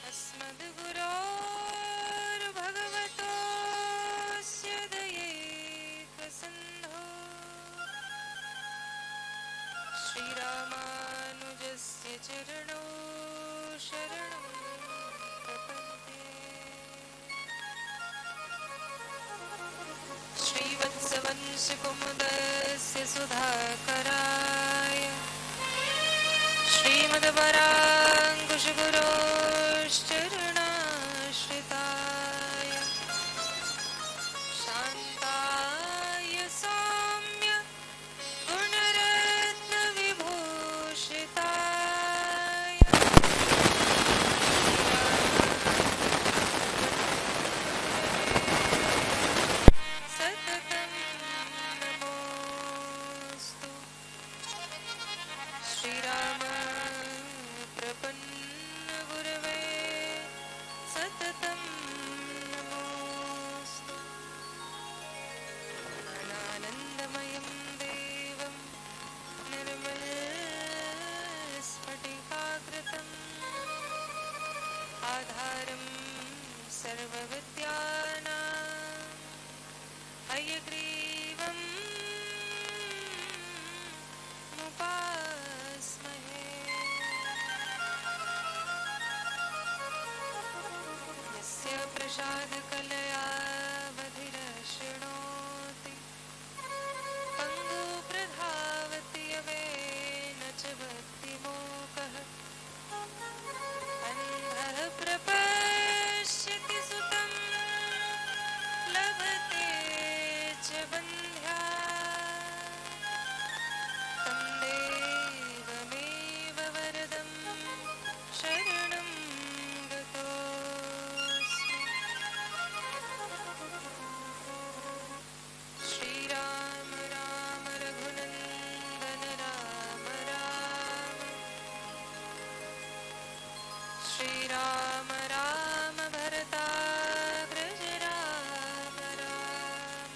अस्मद्गुरोर्भगवतोऽस्य दयैकसिन्धो श्रीरामानुजस्य चरणौ शरणं प्रपद्ये। श्रीवत्सवंशकुमुदस्य सुधाकराय श्रीमद्वराङ्कुशगुरोश्चरणाश्रिताय शान्ताय सौम्य गुणरत्नविभूषिताय सततं नमोऽस्तु। श्रीराम प्रपन्न गुरवे सततं नमोऽस्तु। ज्ञानानन्दमयं देवं निर्मलस्फटिकाकृतिम् आधारं सर्वविद्यानां हयग्रीवम् उपास्महे। यस्य प्रसादकलया बधिरशृणोति पङ्गुप्रधावति यवेन च भक्तिमोकः अन्धः प्रपश्यति सुतं लभते च बन्ध्या तं देवमेव वरदं शरणं गतोऽस्मि। श्रीराम राम रघुनन्दन राम राम श्रीराम राम भरताग्रज राम राम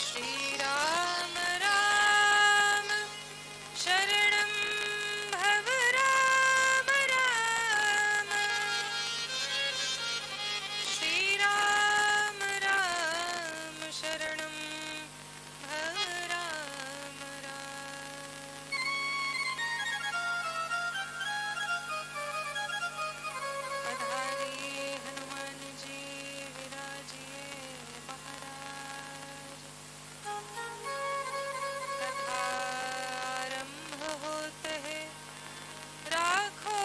श्रीराम राम शरणं भव राम राम श्रीराम राम शरणं भव राम राम। पधारिए हनुमान जी विराजिए महाराज। कथारंभ होते है राखो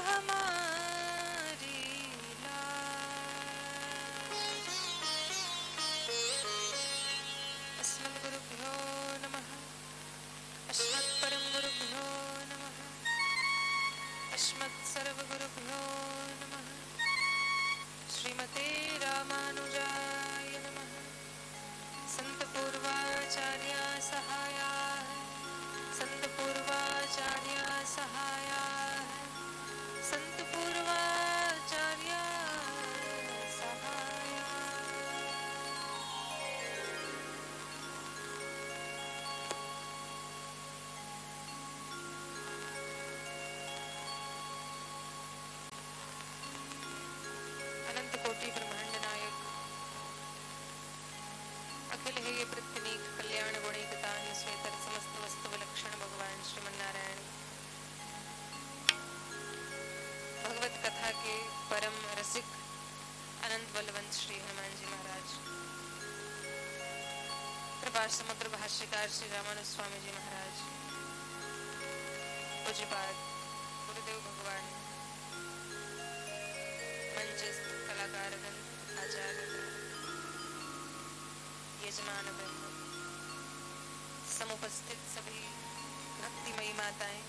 हमारी लाज। अस्मद्गुरुभ्यो नमः। अस्मत्परमगुरुभ्यो नमः। अस्मत्सर्वगुरुभ्यो नमः। श्रीमते रामानुजाय नमः। संत पूर्वाचार्य सहाया संत पूर्वाचार्य सहाया संत पूर्वाचार्य सहाया। अनंत कोटि ब्रह्मांड नायक अखिल हे ये प्रत्यनीक कल्याण गुणिकतान स्वेतर समस्त वस्तु विलक्षण भगवान श्रीमन्नारायण भगवत कथा के परम रसिक अनंत बलवंत श्री हनुमान जी महाराज, कृपा समुद्र भाष्यकार श्री रामानुज स्वामी जी महाराज, पूज्यपाद गुरुदेव भगवान, मंचस्थ कलाकारगण, आचार्य यजमान वृंद, समुपस्थित सभी भक्तिमयी माताएं,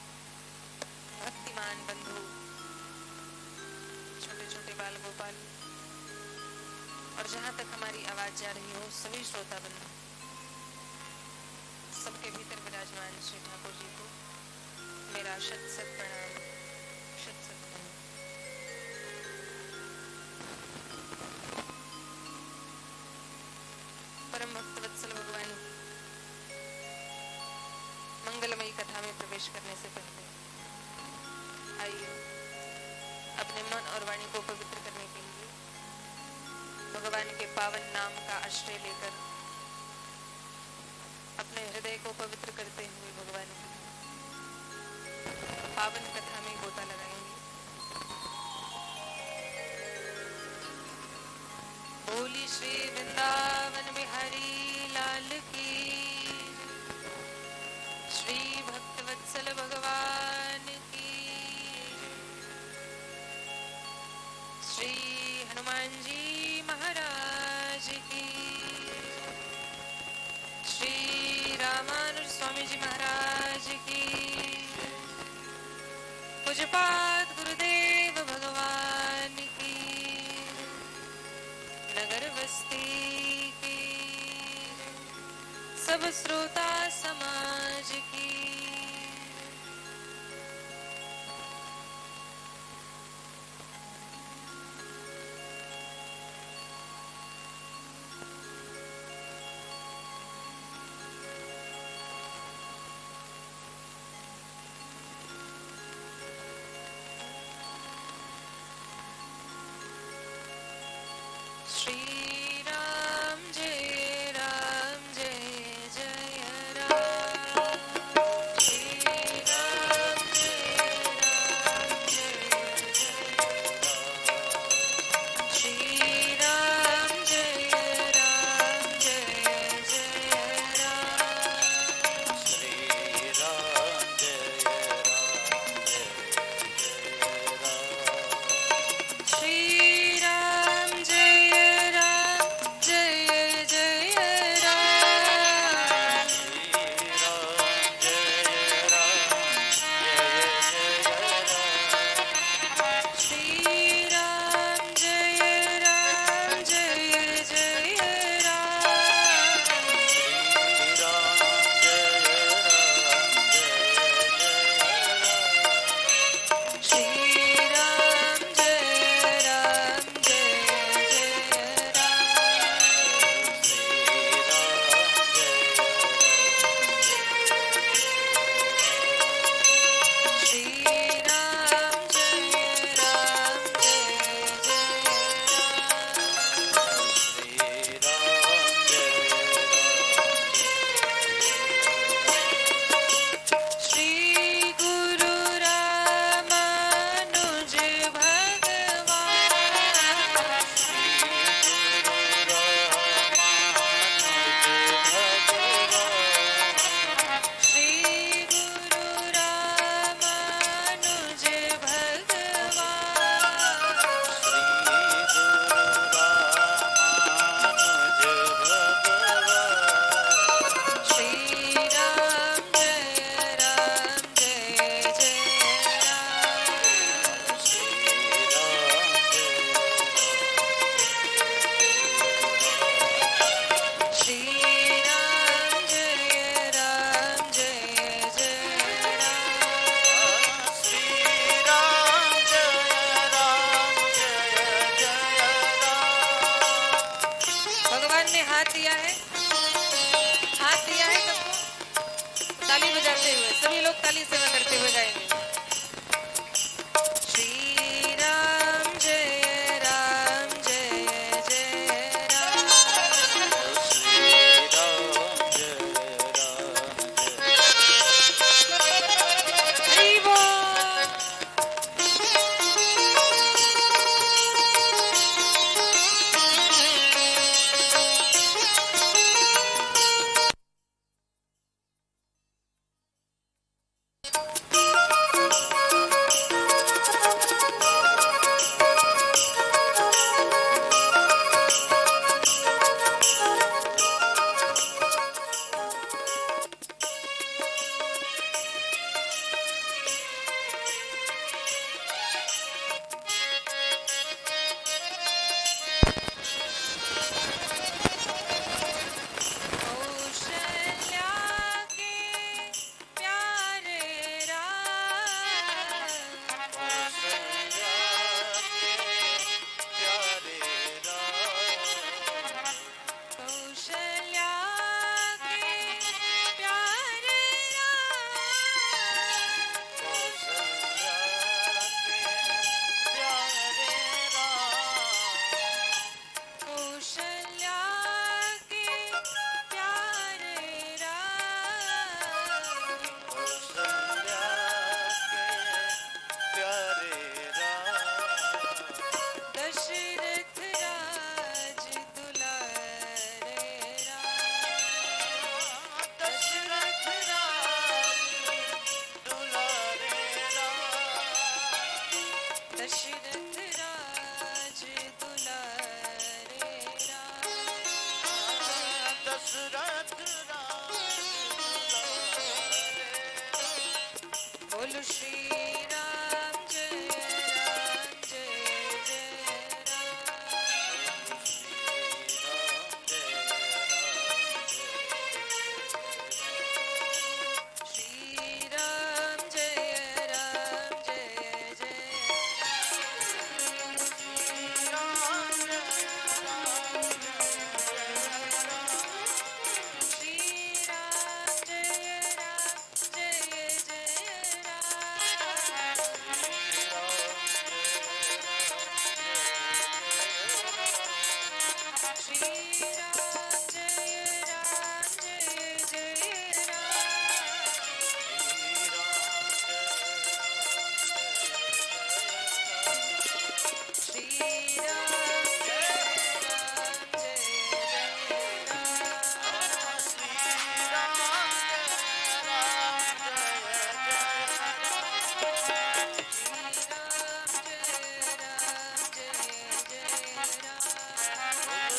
भक्तिमान बंधु, छोटे छोटे बाल गोपाल और जहां तक हमारी आवाज जा रही हो सभी श्रोता बंधु, सबके भीतर विराजमान श्री ठाकुर जी को मेरा शत शत प्रणाम, शत शत प्रणाम। परम भक्त वत्सल भगवान, मंगलमयी कथा में प्रवेश करने से पहले आइए अब वाणी को पवित्र करने के लिए भगवान के पावन नाम का आश्रय लेकर अपने हृदय को पवित्र करते हुए भगवान की पावन कथा में गोता लगाएंगे। बोली श्री वृंदावन बिहारी लाल की, श्री भक्तवत्सल भगवान की, श्री हनुमान जी महाराज की, श्री रामानुज स्वामी जी महाराज की, पूज्यपाद गुरुदेव भगवान की, नगर बस्ती की सब श्रोता समाज की। श्री राम जय जय राम, श्री राम जय जय राम, श्री राम जय जय राम, श्री राम जय राम, श्री राम जय राम दशरथ राज दुलारे राम दशरथ बोलो श्री राम जय राम जय जय श्री राम जय राम जय जय श्री राम जय राम जय जय श्री राम जय राम जय जय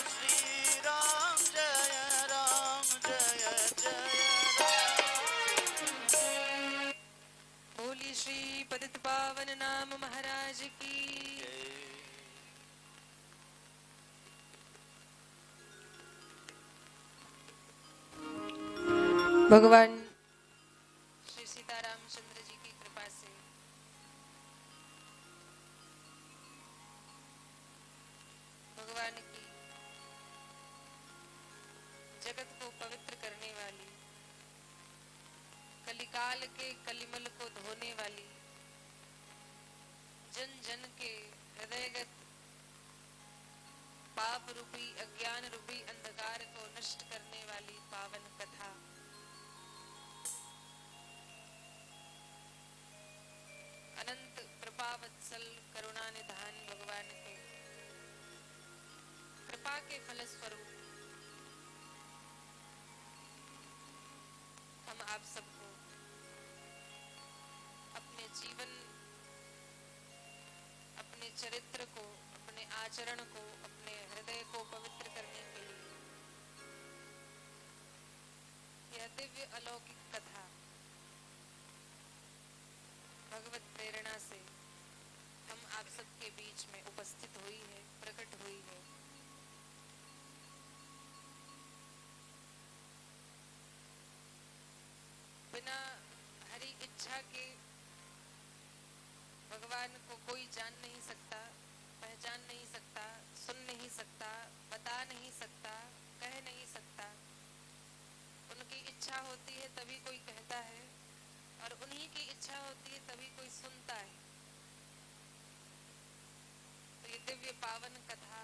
श्री राम जय राम जय बोली श्री पतित पावन नाम महाराज की। भगवान श्री सीतारामचंद्र जी की कृपा से भगवान की जगत को पवित्र करने वाली, कलिकाल के कलिमल को धोने वाली, जन जन के हृदयगत पाप रूपी अज्ञान रूपी अंधकार को नष्ट करने वाली पावन कथा अनंत कृपावत्सल करुणा निधान भगवान के कृपा के फलस्वरूप हम आप सबको अपने जीवन, अपने चरित्र को, अपने आचरण को, अपने हृदय को पवित्र करने के लिए यह दिव्य अलौकिक कथा भगवत प्रेरणा से हम आप सबके बीच में उपस्थित हुई है, प्रकट हुई है। बिना हरि इच्छा के भगवान को कोई जान नहीं सकता, पहचान नहीं सकता, सुन नहीं सकता, बता नहीं सकता, कह नहीं सकता। उनकी इच्छा होती है तभी कोई कहता है और उन्हीं की इच्छा होती है तभी कोई सुनता है। तो ये दिव्य पावन कथा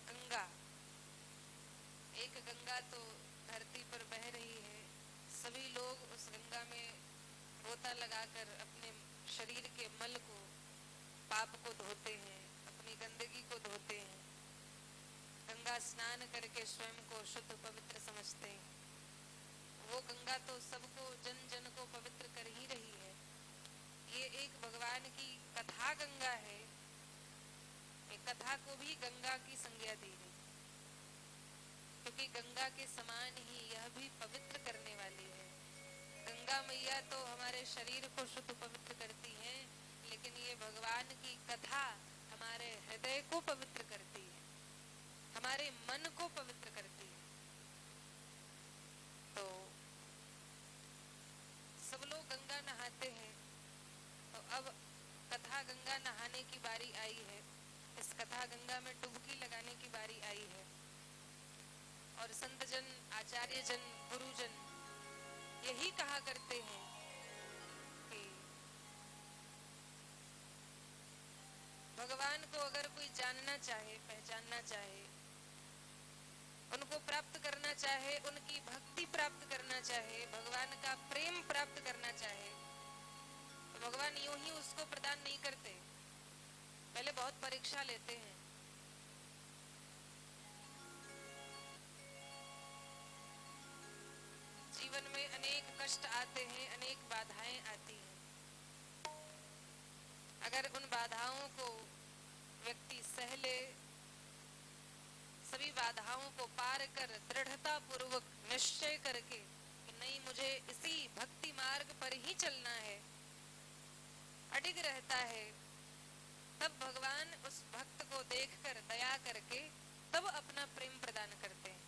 गंगा, एक गंगा तो धरती पर बह रही है, सभी लोग उस गंगा में गोता लगाकर अपने शरीर के मल को, पाप को धोते हैं, अपनी गंदगी को धोते हैं, गंगा स्नान करके स्वयं को शुद्ध पवित्र समझते हैं। वो गंगा तो सबको, जन जन को पवित्र कर ही रही है। ये एक भगवान की कथा गंगा है। एक कथा को भी गंगा की संज्ञा दी है, क्योंकि गंगा के समान ही यह भी पवित्र करने वाली है। गंगा मैया तो हमारे शरीर को शुद्ध पवित्र करती हैं, लेकिन ये भगवान की कथा हमारे हृदय को पवित्र करती है, हमारे मन को पवित्र करती है। तो सब लोग गंगा नहाते हैं, तो अब कथा गंगा नहाने की बारी आई है। इस कथा गंगा में डुबकी लगाने की बारी आई है। और संत जन, आचार्य जन, गुरुजन यही कहा करते हैं कि भगवान को अगर कोई जानना चाहे, पहचानना चाहे, उनको प्राप्त करना चाहे, उनकी भक्ति प्राप्त करना चाहे, भगवान का प्रेम प्राप्त करना चाहे, तो भगवान यूं ही उसको प्रदान नहीं करते, पहले बहुत परीक्षा लेते हैं। जीवन में अनेक कष्ट आते हैं, अनेक बाधाएं आती हैं। अगर उन बाधाओं को व्यक्ति सह ले, सभी बाधाओं को पार कर दृढ़ता पूर्वक निश्चय करके कि नहीं, मुझे इसी भक्ति मार्ग पर ही चलना है, अडिग रहता है, तब भगवान उस भक्त को देखकर दया करके तब अपना प्रेम प्रदान करते हैं,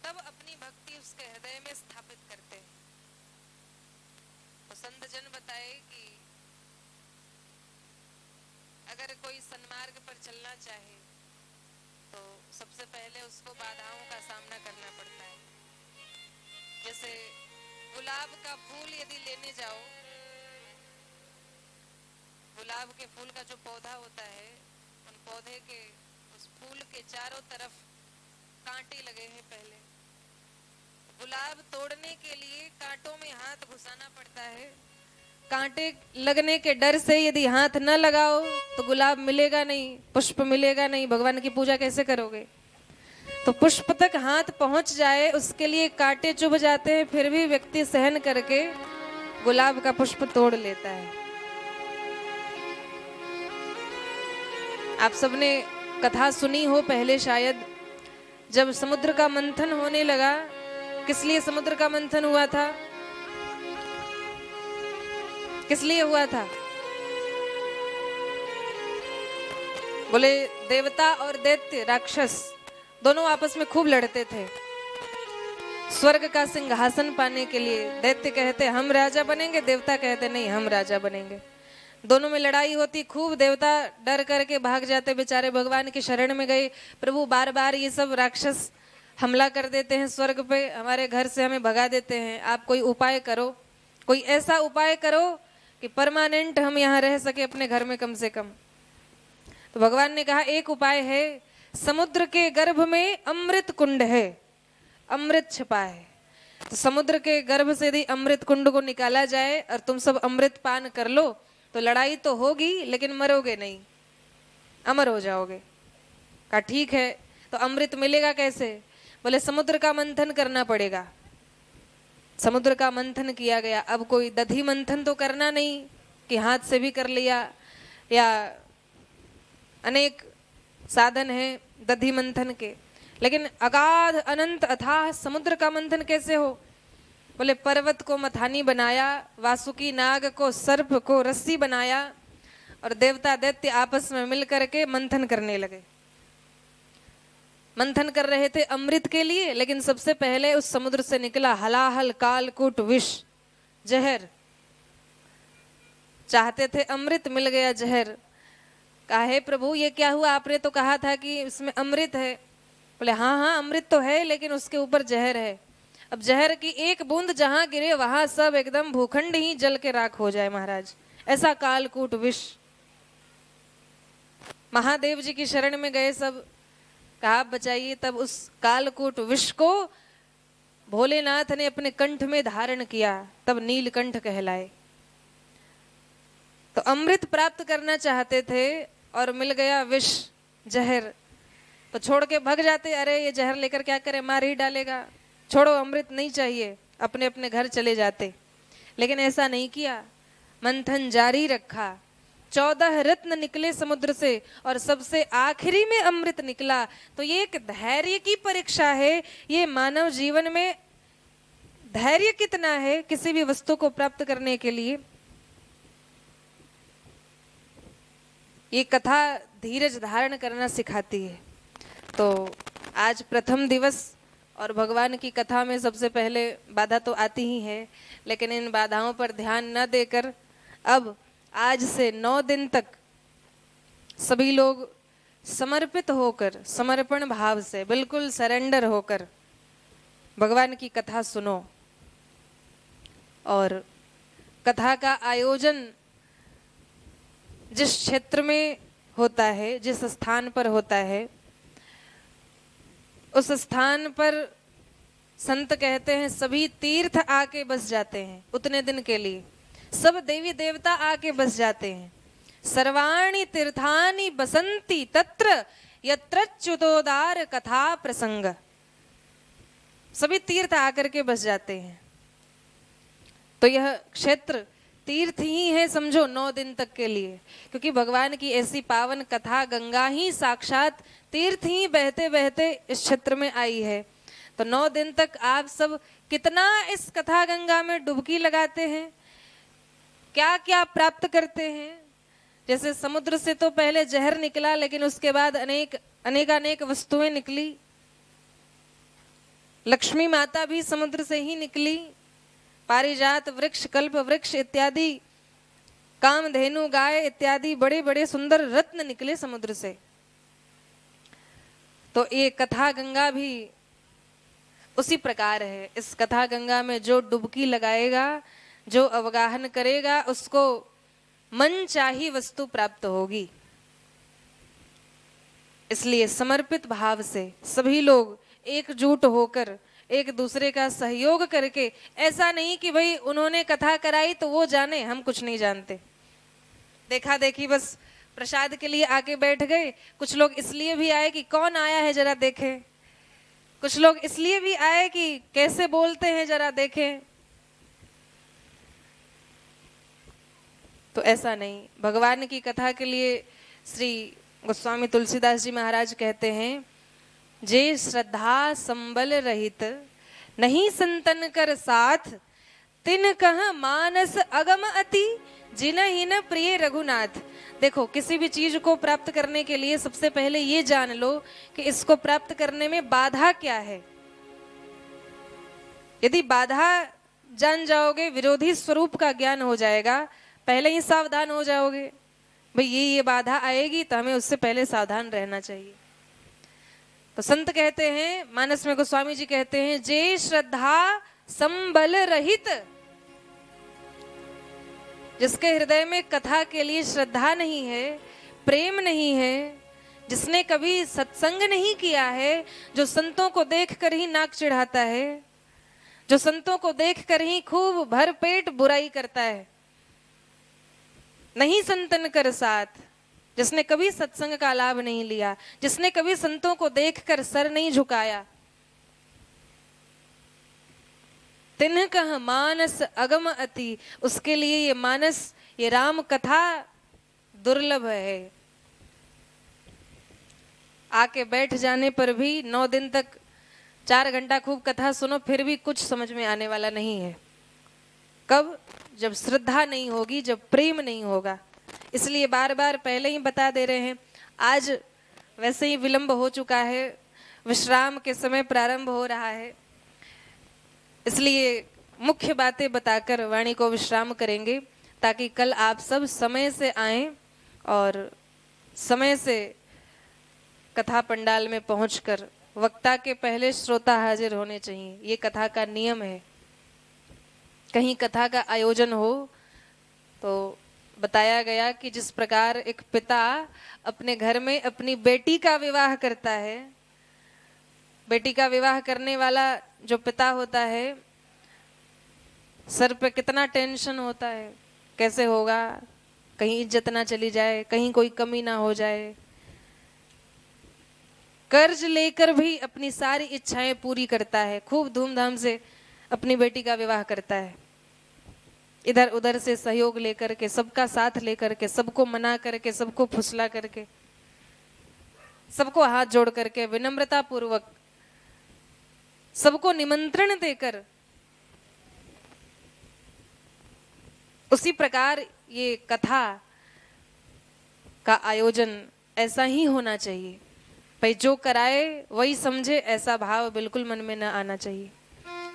तब अपनी भक्ति उसके हृदय में स्थापित करते हैं। तो संत जन बताए कि अगर कोई सन्मार्ग पर चलना चाहे तो सबसे पहले उसको बाधाओं का सामना करना पड़ता है। जैसे गुलाब का फूल यदि लेने जाओ, गुलाब के फूल का जो पौधा होता है, उन पौधे के उस फूल के चारों तरफ कांटे लगे हैं। पहले गुलाब तोड़ने के लिए कांटों में हाथ घुसाना पड़ता है। कांटे लगने के डर से यदि हाथ न लगाओ तो गुलाब मिलेगा नहीं, पुष्प मिलेगा नहीं, भगवान की पूजा कैसे करोगे। तो पुष्प तक हाथ पहुंच जाए उसके लिए कांटे चुभ जाते हैं, फिर भी व्यक्ति सहन करके गुलाब का पुष्प तोड़ लेता है। आप सबने कथा सुनी हो पहले शायद, जब समुद्र का मंथन होने लगा। किस लिए समुद्र का मंथन हुआ था? किस लिए हुआ था? बोले देवता और दैत्य राक्षस दोनों आपस में खूब लड़ते थे स्वर्ग का सिंहासन पाने के लिए। दैत्य कहते हम राजा बनेंगे, देवता कहते नहीं हम राजा बनेंगे। दोनों में लड़ाई होती खूब। देवता डर करके भाग जाते, बेचारे भगवान की शरण में गए। प्रभु बार बार ये सब राक्षस हमला कर देते हैं स्वर्ग पे, हमारे घर से हमें भगा देते हैं, आप कोई उपाय करो, कोई ऐसा उपाय करो कि परमानेंट हम यहाँ रह सके अपने घर में कम से कम। तो भगवान ने कहा एक उपाय है, समुद्र के गर्भ में अमृत कुंड है, अमृत छिपा है। तो समुद्र के गर्भ से यदि अमृत कुंड को निकाला जाए और तुम सब अमृत पान कर लो तो लड़ाई तो होगी लेकिन मरोगे नहीं, अमर हो जाओगे। कहा ठीक है, तो अमृत मिलेगा कैसे? बोले समुद्र का मंथन करना पड़ेगा। समुद्र का मंथन किया गया। अब कोई दधी मंथन तो करना नहीं कि हाथ से भी कर लिया, या अनेक साधन हैं दधी मंथन के, लेकिन अगाध अनंत अथाह समुद्र का मंथन कैसे हो? बोले पर्वत को मथानी बनाया, वासुकी नाग को सर्प को रस्सी बनाया और देवता दैत्य आपस में मिल करके मंथन करने लगे। मंथन कर रहे थे अमृत के लिए, लेकिन सबसे पहले उस समुद्र से निकला हलाहल कालकूट विष, जहर। चाहते थे अमृत, मिल गया जहर। कहा हे प्रभु ये क्या हुआ, आपने तो कहा था कि इसमें अमृत है। बोले हाँ हाँ अमृत तो है लेकिन उसके ऊपर जहर है। अब जहर की एक बूंद जहां गिरे वहां सब एकदम भूखंड ही जल के राख हो जाए महाराज, ऐसा कालकूट विष। महादेव जी की शरण में गए सब, कहा आप बचाइए। तब उस कालकूट विष को भोलेनाथ ने अपने कंठ में धारण किया, तब नीलकंठ कहलाए। तो अमृत प्राप्त करना चाहते थे और मिल गया विष, जहर, तो छोड़ के भग जाते। अरे ये जहर लेकर क्या करे, मार ही डालेगा, छोड़ो अमृत नहीं चाहिए, अपने अपने घर चले जाते। लेकिन ऐसा नहीं किया, मंथन जारी रखा। 14 रत्न निकले समुद्र से और सबसे आखिरी में अमृत निकला। तो ये एक धैर्य की परीक्षा है। ये मानव जीवन में धैर्य कितना है किसी भी वस्तु को प्राप्त करने के लिए। ये कथा धीरज धारण करना सिखाती है। तो आज प्रथम दिवस और भगवान की कथा में सबसे पहले बाधा तो आती ही है, लेकिन इन बाधाओं पर ध्यान न देकर अब आज से 9 दिन तक सभी लोग समर्पित होकर, समर्पण भाव से, बिल्कुल सरेंडर होकर भगवान की कथा सुनो। और कथा का आयोजन जिस क्षेत्र में होता है, जिस स्थान पर होता है, उस स्थान पर संत कहते हैं सभी तीर्थ आके बस जाते हैं उतने दिन के लिए। सब देवी देवता आके बस जाते हैं। सर्वाणि तीर्थानि बसंती तत्र यत्रच्युतोदार कथा प्रसंग। सभी तीर्थ आकर के बस जाते हैं। तो यह क्षेत्र तीर्थ ही है समझो 9 दिन तक के लिए, क्योंकि भगवान की ऐसी पावन कथा, गंगा ही साक्षात तीर्थ ही बहते बहते इस क्षेत्र में आई है। तो 9 दिन तक आप सब कितना इस कथा गंगा में डुबकी लगाते हैं, क्या क्या प्राप्त करते हैं। जैसे समुद्र से तो पहले जहर निकला, लेकिन उसके बाद अनेक वस्तुएं निकली। लक्ष्मी माता भी समुद्र से ही निकली। पारिजात वृक्ष, कल्प वृक्ष इत्यादि, कामधेनु गाय इत्यादि बड़े बड़े सुंदर रत्न निकले समुद्र से। तो ये कथा गंगा भी उसी प्रकार है। इस कथा गंगा में जो डुबकी लगाएगा, जो अवगाहन करेगा, उसको मन चाही वस्तु प्राप्त होगी। इसलिए समर्पित भाव से सभी लोग एकजुट होकर एक दूसरे का सहयोग करके, ऐसा नहीं कि भाई उन्होंने कथा कराई तो वो जाने, हम कुछ नहीं जानते, देखा देखी बस प्रसाद के लिए आके बैठ गए। कुछ लोग इसलिए भी आए कि कौन आया है जरा देखें, कुछ लोग इसलिए भी आए कि कैसे बोलते हैं जरा देखें। तो ऐसा नहीं, भगवान की कथा के लिए श्री गोस्वामी तुलसीदास जी महाराज कहते हैं, जे श्रद्धा संबल रहित नहीं संतन कर साथ, तिन कह मानस अगम अति जिन हिन प्रिय रघुनाथ। देखो, किसी भी चीज को प्राप्त करने के लिए सबसे पहले ये जान लो कि इसको प्राप्त करने में बाधा क्या है। यदि बाधा जान जाओगे, विरोधी स्वरूप का ज्ञान हो जाएगा, पहले ही सावधान हो जाओगे, भाई ये बाधा आएगी तो हमें उससे पहले सावधान रहना चाहिए। तो संत कहते हैं, मानस में गोस्वामी जी कहते हैं, जे श्रद्धा संबल रहित, जिसके हृदय में कथा के लिए श्रद्धा नहीं है, प्रेम नहीं है, जिसने कभी सत्संग नहीं किया है, जो संतों को देखकर ही नाक चिढ़ाता है, जो संतों को देखकर ही खूब भरपेट बुराई करता है, नहीं संतन कर साथ, जिसने कभी सत्संग का लाभ नहीं लिया, जिसने कभी संतों को देखकर सर नहीं झुकाया, तिन्ह कह मानस अगम अति, उसके लिए ये मानस, ये राम कथा दुर्लभ है। आके बैठ जाने पर भी 9 दिन तक 4 घंटा खूब कथा सुनो, फिर भी कुछ समझ में आने वाला नहीं है। कब? जब श्रद्धा नहीं होगी, जब प्रेम नहीं होगा। इसलिए बार बार पहले ही बता दे रहे हैं। आज वैसे ही विलंब हो चुका है, विश्राम के समय प्रारंभ हो रहा है, इसलिए मुख्य बातें बताकर वाणी को विश्राम करेंगे, ताकि कल आप सब समय से आएं और समय से कथा पंडाल में पहुंचकर वक्ता के पहले श्रोता हाजिर होने चाहिए। ये कथा का नियम है। कहीं कथा का आयोजन हो तो बताया गया कि जिस प्रकार एक पिता अपने घर में अपनी बेटी का विवाह करता है, बेटी का विवाह करने वाला जो पिता होता है, सर पे कितना टेंशन होता है, कैसे होगा, कहीं इज्जत ना चली जाए, कहीं कोई कमी ना हो जाए। कर्ज लेकर भी अपनी सारी इच्छाएं पूरी करता है, खूब धूमधाम से अपनी बेटी का विवाह करता है, इधर उधर से सहयोग लेकर के, सबका साथ लेकर के, सबको मना करके, सबको फुसला करके, सबको हाथ जोड़ करके, विनम्रता पूर्वक सबको निमंत्रण देकर। उसी प्रकार ये कथा का आयोजन ऐसा ही होना चाहिए। भाई जो कराए वही समझे, ऐसा भाव बिल्कुल मन में न आना चाहिए।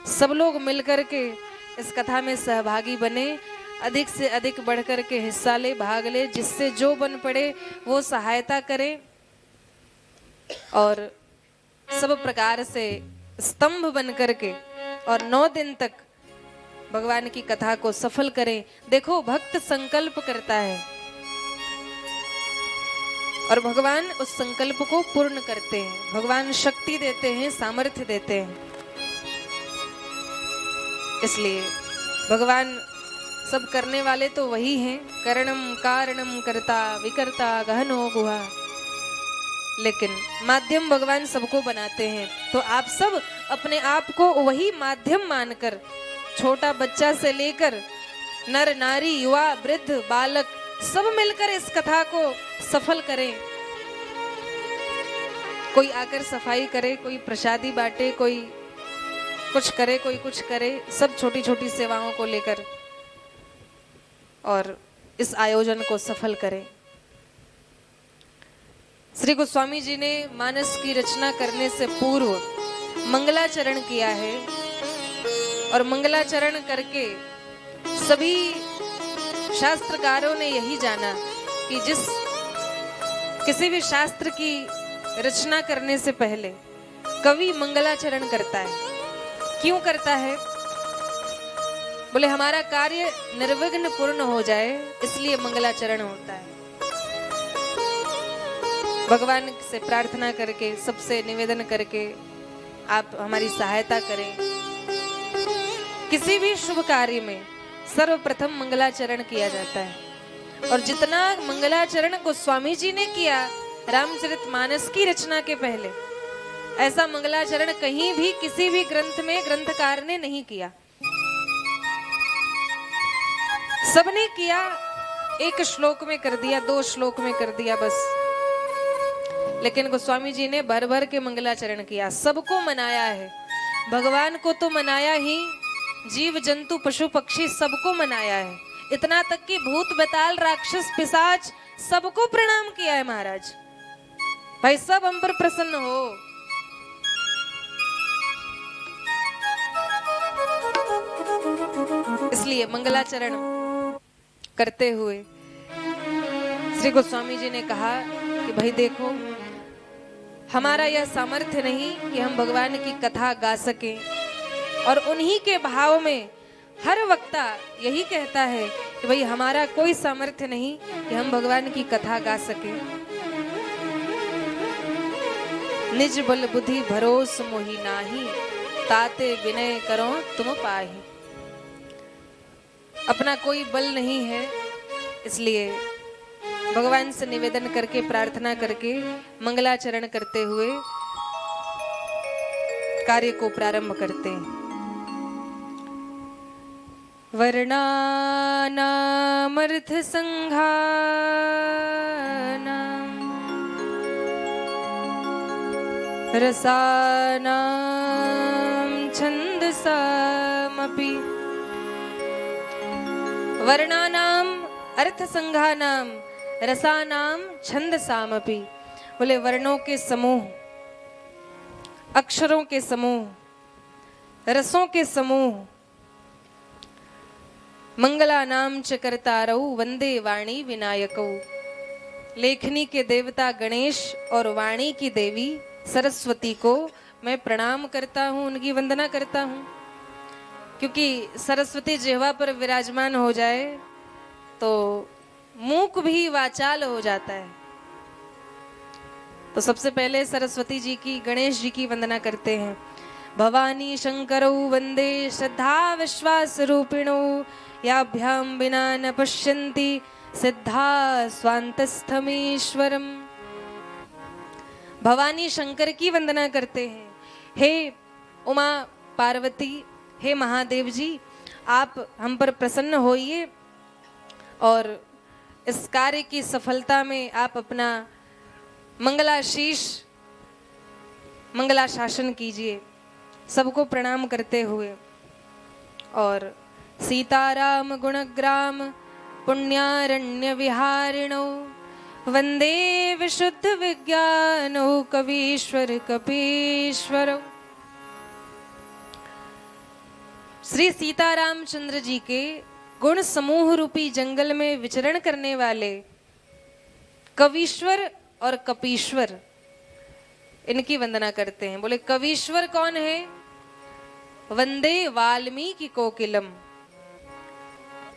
सब लोग मिलकर के इस कथा में सहभागी बने, अधिक से अधिक बढ़ कर के हिस्सा ले, भाग ले, जिससे जो बन पड़े वो सहायता करे और सब प्रकार से स्तंभ बन करके और 9 दिन तक भगवान की कथा को सफल करें। देखो, भक्त संकल्प करता है और भगवान उस संकल्प को पूर्ण करते हैं। भगवान शक्ति देते हैं, सामर्थ्य देते हैं। इसलिए भगवान सब करने वाले तो वही हैं, करणम कारणम कर्ता विकर्ता गहनो गुहा, लेकिन माध्यम भगवान सबको बनाते हैं। तो आप सब अपने आप को वही माध्यम मानकर, छोटा बच्चा से लेकर नर नारी युवा वृद्ध बालक सब मिलकर इस कथा को सफल करें। कोई आकर सफाई करे, कोई प्रसादी बांटे, कोई कुछ करे, कोई कुछ करे, सब छोटी छोटी सेवाओं को लेकर और इस आयोजन को सफल करें। श्री गोस्वामी जी ने मानस की रचना करने से पूर्व मंगलाचरण किया है और मंगलाचरण करके सभी शास्त्रकारों ने यही जाना कि किसी भी शास्त्र की रचना करने से पहले कवि मंगलाचरण करता है। क्यों करता है? बोले हमारा कार्य निर्विघ्न पूर्ण हो जाए, इसलिए मंगलाचरण होता है। भगवान से प्रार्थना करके, सबसे निवेदन करके आप हमारी सहायता करें। किसी भी शुभ कार्य में सर्वप्रथम मंगलाचरण किया जाता है और जितना मंगलाचरण गोस्वामी जी ने किया रामचरितमानस की रचना के पहले, ऐसा मंगलाचरण कहीं भी किसी भी ग्रंथ में ग्रंथकार ने नहीं किया। सबने किया, एक श्लोक में कर दिया, 2 श्लोक में कर दिया बस, लेकिन गोस्वामी जी ने भर भर के मंगलाचरण किया, सबको मनाया है। भगवान को तो मनाया ही, जीव जंतु पशु पक्षी सबको मनाया है। इतना तक कि भूत बेताल राक्षस पिशाच सबको प्रणाम किया है महाराज। भाई सब हम पर प्रसन्न हो। इसलिए मंगलाचरण करते हुए श्री गोस्वामी जी ने कहा कि भाई देखो, हमारा यह सामर्थ्य नहीं कि हम भगवान की कथा गा सकें, और उन्हीं के भाव में हर वक्ता यही कहता है कि भाई हमारा कोई सामर्थ्य नहीं कि हम भगवान की कथा गा सकें। निज बल बुद्धि भरोस मोहि नाही, ताते विनय करो तुम पाहि। अपना कोई बल नहीं है, इसलिए भगवान से निवेदन करके, प्रार्थना करके, मंगलाचरण करते हुए कार्य को प्रारंभ करते हैं। वर्णानामर्थ संघानाम रसानाम छंदसामपि। वर्णानाम अर्थ संघानाम रसानाम छंदसामपि। बोले वर्णों के समूह, अक्षरों के समूह, रसों के समूह, मंगला नाम च कर्तारौ वंदे वाणी विनायकौ। लेखनी के देवता गणेश और वाणी की देवी सरस्वती को मैं प्रणाम करता हूँ, उनकी वंदना करता हूँ। क्योंकि सरस्वती जिह्वा पर विराजमान हो जाए तो मूक भी वाचाल हो जाता है। तो सबसे पहले सरस्वती जी की, गणेश जी की वंदना करते हैं। भवानी शंकरौ वंदे श्रद्धा विश्वास रूपिणौ, याभ्याम बिना न पश्यन्ति सिद्धा स्वांतस्थमीश्वरम। भवानी शंकर की वंदना करते हैं। हे उमा पार्वती, हे महादेव जी, आप हम पर प्रसन्न होइए और इस कार्य की सफलता में आप अपना मंगलाशीष, मंगलाशासन कीजिए। सबको प्रणाम करते हुए और सीताराम गुणग्राम पुण्यारण्य विहारिणौ, वंदे विशुद्ध विज्ञानौ कवीश्वर कपीश्वरौ। श्री सीतारामचंद्र जी के गुण समूह रूपी जंगल में विचरण करने वाले कवीश्वर और कपीश्वर, इनकी वंदना करते हैं। बोले कवीश्वर कौन है? वंदे वाल्मीकि कोकिलम।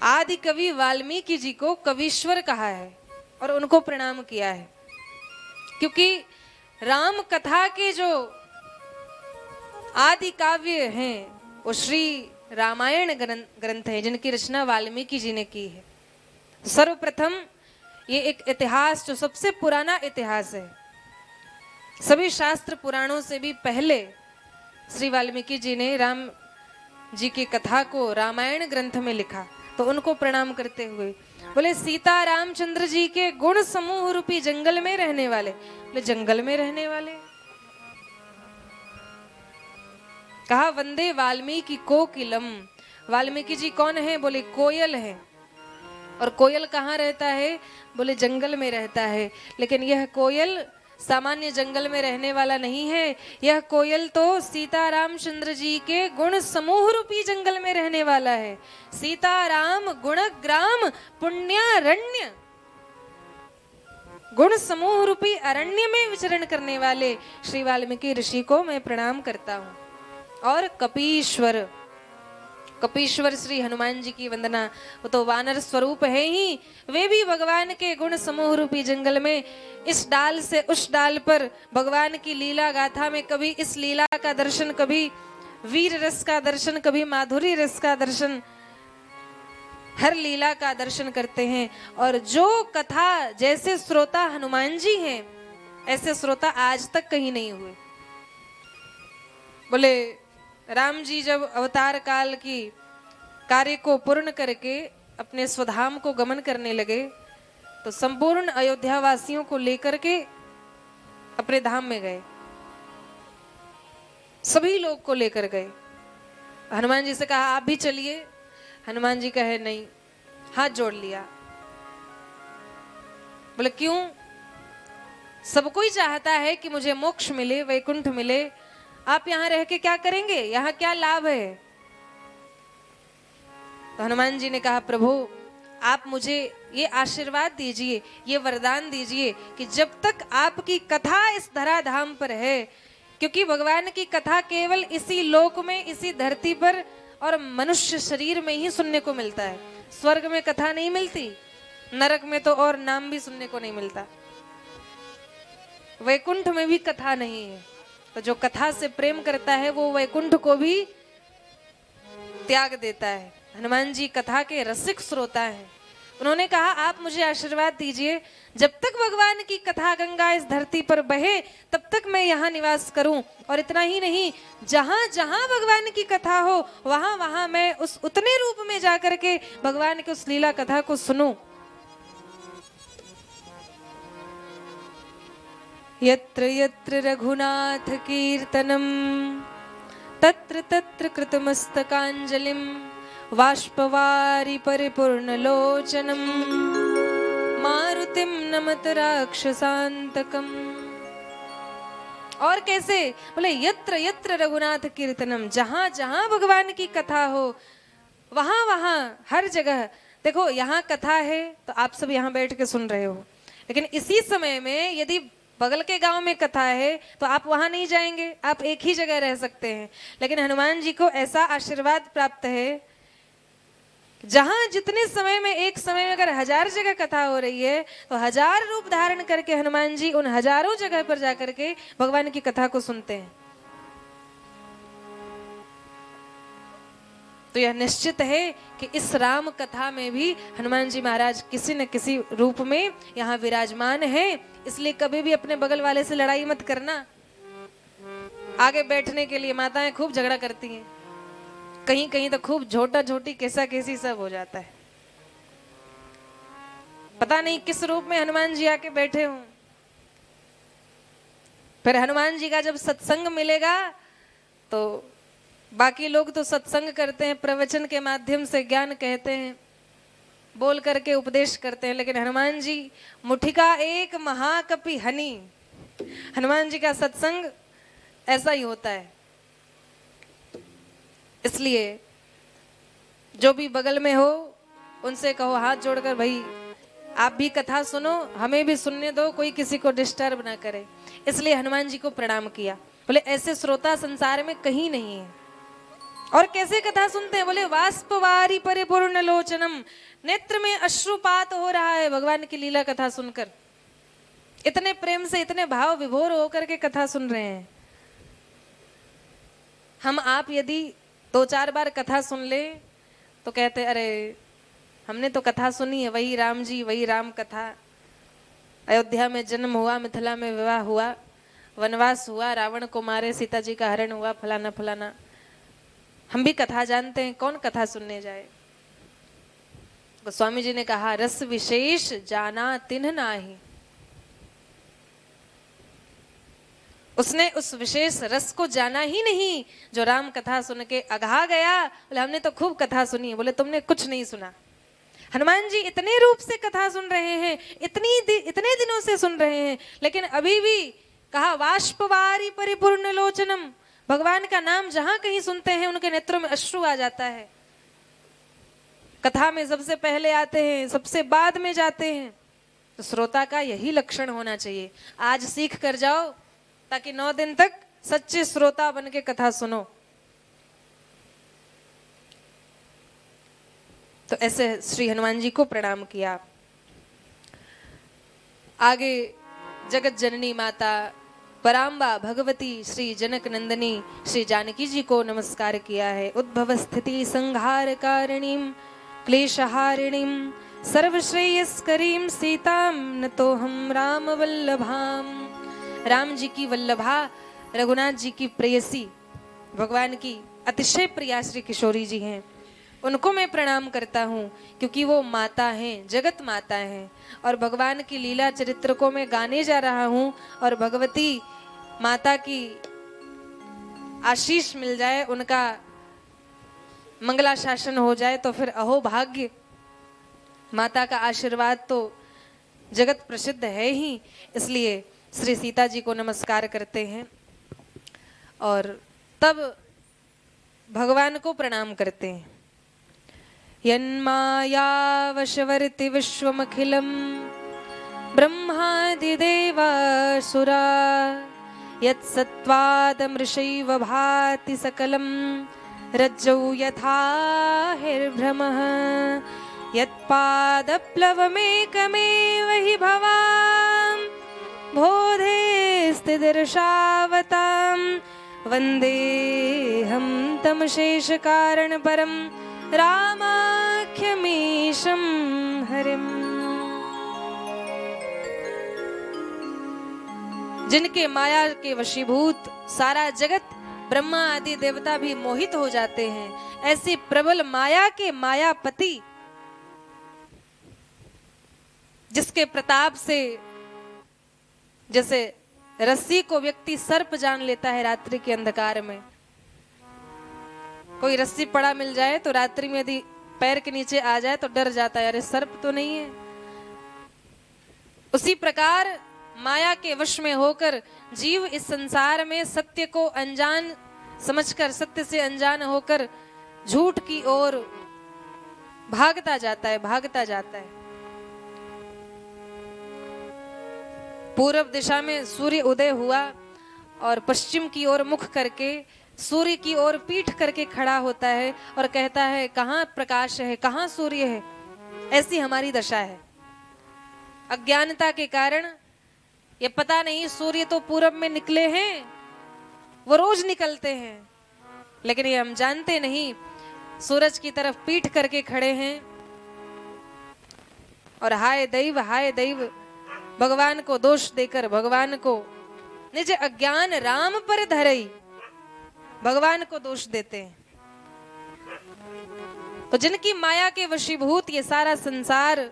आदि कवि वाल्मीकि जी को कवीश्वर कहा है और उनको प्रणाम किया है, क्योंकि राम कथा के जो आदि काव्य हैं वो श्री रामायण ग्रंथ है, जिनकी रचना वाल्मीकि जी ने की है। सर्वप्रथम ये एक इतिहास, जो सबसे पुराना इतिहास है, सभी शास्त्र पुराणों से भी पहले श्री वाल्मीकि जी ने राम जी की कथा को रामायण ग्रंथ में लिखा। तो तो उनको प्रणाम करते हुए बोले सीता रामचंद्र जी के गुण समूह रूपी जंगल में रहने वाले। बोले जंगल में रहने वाले, कहा वंदे वाल्मीकि कोकिलम। वाल्मीकि जी कौन है? बोले कोयल है। और कोयल कहाँ रहता है? बोले जंगल में रहता है। लेकिन यह कोयल सामान्य जंगल में रहने वाला नहीं है, यह कोयल तो सीता रामचंद्र जी के गुण समूह रूपी जंगल में रहने वाला है। सीता राम गुणग्राम पुण्यारण्य, गुण समूह रूपी अरण्य में विचरण करने वाले श्री वाल्मीकि ऋषि को मैं प्रणाम करता हूँ। और कपीश्वर, कपीश्वर श्री हनुमान जी की वंदना, वो तो वानर स्वरूप है ही, वे भी भगवान के गुण समूह रूपी जंगल में इस डाल से उस डाल पर भगवान की लीला गाथा में कभी इस लीला का दर्शन, कभी वीर रस का दर्शन, कभी माधुरी रस का दर्शन, हर लीला का दर्शन करते हैं। और जो कथा जैसे श्रोता हनुमान जी हैं, ऐसे श्रोता आज तक कहीं नहीं हुए। बोले राम जी जब अवतार काल की कार्य को पूर्ण करके अपने स्वधाम को गमन करने लगे, तो संपूर्ण अयोध्या वासियों को लेकर के अपने धाम में गए, सभी लोग को लेकर गए। हनुमान जी से कहा आप भी चलिए। हनुमान जी कहे नहीं, हाथ जोड़ लिया। बोले क्यों? सब कोई चाहता है कि मुझे मोक्ष मिले, वैकुंठ मिले, आप यहां रह के क्या करेंगे? यहां क्या लाभ है? तो हनुमान जी ने कहा प्रभु आप मुझे ये आशीर्वाद दीजिए, ये वरदान दीजिए कि जब तक आपकी कथा इस धराधाम पर है, क्योंकि भगवान की कथा केवल इसी लोक में, इसी धरती पर और मनुष्य शरीर में ही सुनने को मिलता है। स्वर्ग में कथा नहीं मिलती, नरक में तो और नाम भी सुनने को नहीं मिलता, वैकुंठ में भी कथा नहीं है। तो जो कथा से प्रेम करता है वो वैकुंठ को भी त्याग देता है। हनुमान जी कथा के रसिक श्रोता हैं। उन्होंने कहा आप मुझे आशीर्वाद दीजिए, जब तक भगवान की कथा गंगा इस धरती पर बहे तब तक मैं यहाँ निवास करूं। और इतना ही नहीं, जहां जहां भगवान की कथा हो वहां वहां मैं उस उतने रूप में जाकर के भगवान की उस लीला कथा को सुनूं। यत्र यत्र रघुनाथ कीर्तनम तत्र तत्र कृतमस्तकांजलिम बाष्पवारि परिपूर्णलोचनम मारुतिम नमत राक्षसांतकम। और कैसे? बोले यत्र यत्र रघुनाथ कीर्तनम, जहां जहां भगवान की कथा हो वहां वहां हर जगह। देखो यहाँ कथा है तो आप सब यहाँ बैठ के सुन रहे हो, लेकिन इसी समय में यदि बगल के गांव में कथा है तो आप वहां नहीं जाएंगे, आप एक ही जगह रह सकते हैं। लेकिन हनुमान जी को ऐसा आशीर्वाद प्राप्त है, जहां जितने समय में, एक समय में अगर 1000 जगह कथा हो रही है तो 1000 रूप धारण करके हनुमान जी उन हजारों जगह पर जाकर के भगवान की कथा को सुनते हैं। तो यह निश्चित है कि इस राम कथा में भी हनुमान जी महाराज किसी न किसी रूप में यहाँ विराजमान है। इसलिए कभी भी अपने बगल वाले से लड़ाई मत करना। आगे बैठने के लिए माताएं खूब झगड़ा करती हैं, कहीं कहीं तो खूब झोटा झोटी कैसा कैसी सब हो जाता है। पता नहीं किस रूप में हनुमान जी आके बैठे हों। फिर हनुमान जी का जब सत्संग मिलेगा तो बाकी लोग तो सत्संग करते हैं, प्रवचन के माध्यम से ज्ञान कहते हैं, बोल करके उपदेश करते हैं, लेकिन हनुमान जी मुठिका एक महाकपि हनि। हनुमान जी का सत्संग ऐसा ही होता है। इसलिए जो भी बगल में हो उनसे कहो हाथ जोड़कर, भाई आप भी कथा सुनो, हमें भी सुनने दो, कोई किसी को डिस्टर्ब ना करे। इसलिए हनुमान जी को प्रणाम किया। बोले ऐसे श्रोता संसार में कहीं नहीं है। और कैसे कथा सुनते हैं? बोले वाष्पवारि परिपूर्ण लोचनम, नेत्र में अश्रुपात हो रहा है भगवान की लीला कथा सुनकर। इतने प्रेम से, इतने भाव विभोर होकर के कथा सुन रहे हैं। हम आप यदि 2-4 बार कथा सुन ले तो कहते अरे हमने तो कथा सुनी है, वही राम जी, वही राम कथा, अयोध्या में जन्म हुआ, मिथिला में विवाह हुआ, वनवास हुआ, रावण को मारे, सीता जी का हरण हुआ, फलाना फलाना। हम भी कथा जानते हैं, कौन कथा सुनने जाए। गोस्वामी जी ने कहा रस विशेष जाना तिन्ह नाही। उसने उस विशेष रस को जाना ही नहीं जो राम कथा सुन के अघा गया। बोले हमने तो खूब कथा सुनी। बोले तुमने कुछ नहीं सुना। हनुमान जी इतने रूप से कथा सुन रहे हैं, इतने दिनों से सुन रहे हैं, लेकिन अभी भी कहा वाष्पवारी परिपूर्ण लोचनम। भगवान का नाम जहां कहीं सुनते हैं उनके नेत्रों में अश्रु आ जाता है। कथा में सबसे पहले आते हैं, सबसे बाद में जाते हैं। तो श्रोता का यही लक्षण होना चाहिए। आज सीख कर जाओ ताकि 9 दिन तक सच्चे श्रोता बन के कथा सुनो। तो ऐसे श्री हनुमान जी को प्रणाम किया। आगे जगत जननी माता पराम्बा भगवती श्री जनक नंदिनी श्री जानकी जी को नमस्कार किया है। उद्भव स्थिति संहार कारिणीम क्लेशहारिणीम सर्वश्रेयस्करीम सीताम नतोहम राम वल्लभाम। राम जी की वल्लभा, रघुनाथ जी की प्रेयसी, भगवान की अतिशय प्रिया श्री किशोरी जी हैं। उनको मैं प्रणाम करता हूँ क्योंकि वो माता हैं, जगत माता हैं। और भगवान की लीला चरित्र को मैं गाने जा रहा हूँ और भगवती माता की आशीष मिल जाए, उनका मंगला शासन हो जाए तो फिर अहो भाग्य। माता का आशीर्वाद तो जगत प्रसिद्ध है ही, इसलिए श्री सीता जी को नमस्कार करते हैं और तब भगवान को प्रणाम करते हैं। यन्माया वशवर्ति विश्वमखिलम ब्रह्मादिदेवासुरा यत्सत्त्वादमृषैव भाति सकलम रज्जौ यथा हिर्भ्रमः यत्पादप्लवमेकमेव हि भवाम् बोधेस्तिदर्शावतां वन्देऽहं तं शेषकारणपरं रामाख्यमीशं हरिम्। जिनके माया के वशीभूत सारा जगत, ब्रह्मा आदि देवता भी मोहित हो जाते हैं, ऐसी प्रबल माया के मायापति जिसके प्रताप से जैसे रस्सी को व्यक्ति सर्प जान लेता है रात्रि के अंधकार में। कोई रस्सी पड़ा मिल जाए तो रात्रि में यदि पैर के नीचे आ जाए तो डर जाता है, अरे सर्प तो नहीं है। उसी प्रकार माया के वश में होकर जीव इस संसार में सत्य को अनजान समझकर, सत्य से अनजान होकर झूठ की ओर भागता जाता है। पूर्व दिशा में सूर्य उदय हुआ और पश्चिम की ओर मुख करके सूर्य की ओर पीठ करके खड़ा होता है और कहता है कहाँ प्रकाश है, कहाँ सूर्य है। ऐसी हमारी दशा है। अज्ञानता के कारण ये पता नहीं सूर्य तो पूरब में निकले हैं, वो रोज निकलते हैं, लेकिन ये हम जानते नहीं सूरज की तरफ पीठ करके खड़े हैं। और हाय दैव भगवान को दोष देकर भगवान को निज अज्ञान राम पर धरई भगवान को दोष देते हैं। तो जिनकी माया के वशीभूत ये सारा संसार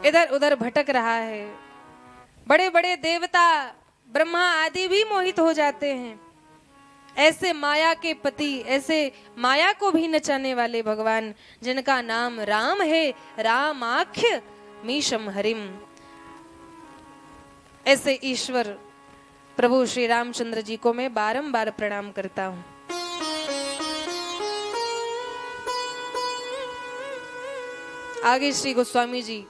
इधर उधर भटक रहा है, बड़े बड़े देवता ब्रह्मा आदि भी मोहित हो जाते हैं। ऐसे माया के पति, ऐसे माया को भी नचाने वाले भगवान जिनका नाम राम है, रामाख्य मीशम हरिम, ऐसे ईश्वर प्रभु श्री रामचंद्र जी को मैं बारंबार प्रणाम करता हूं। आगे श्री गोस्वामी जी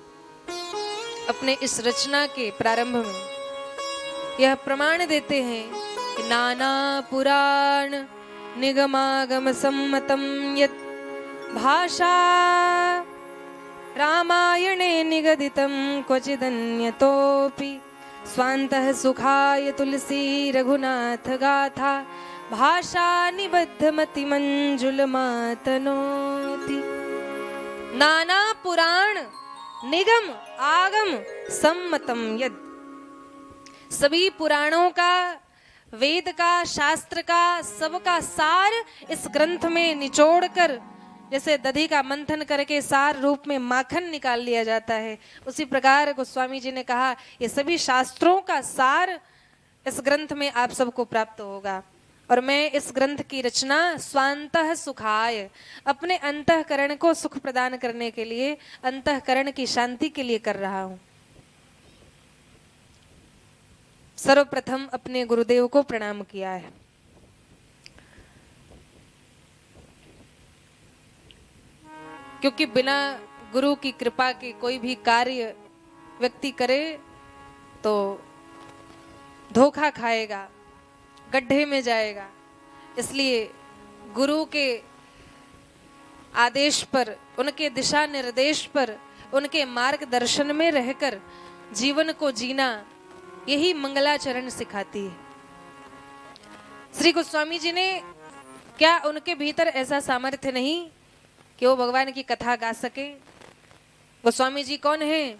अपने इस रचना के प्रारंभ में यह प्रमाण देते हैं कि नाना पुराण निगमागम सम्मतम यत् भाषा रामायणे निगदितं क्वचिदन्यतोऽपि स्वान्तः सुखाय तुलसी रघुनाथ गाथा भाषा निबद्धमति मंजुलमातनोति। नाना पुराण निगम आगम सम्मतम यद, सभी पुराणों का, वेद का, शास्त्र का, सबका सार इस ग्रंथ में निचोड़कर जैसे दधी का मंथन करके सार रूप में माखन निकाल लिया जाता है, उसी प्रकार गोस्वामी जी ने कहा ये सभी शास्त्रों का सार इस ग्रंथ में आप सबको प्राप्त होगा। और मैं इस ग्रंथ की रचना स्वांतः सुखाय, अपने अंतःकरण को सुख प्रदान करने के लिए, अंतःकरण की शांति के लिए कर रहा हूं। सर्वप्रथम अपने गुरुदेव को प्रणाम किया है। क्योंकि बिना गुरु की कृपा के कोई भी कार्य व्यक्ति करे तो धोखा खाएगा, गड्ढे में जाएगा। इसलिए गुरु के आदेश पर, उनके दिशा निर्देश पर, उनके मार्गदर्शन में रहकर जीवन को जीना, यही मंगलाचरण सिखाती है। श्री गोस्वामी जी ने, क्या उनके भीतर ऐसा सामर्थ्य नहीं कि वो भगवान की कथा गा सके? गोस्वामी जी कौन हैं?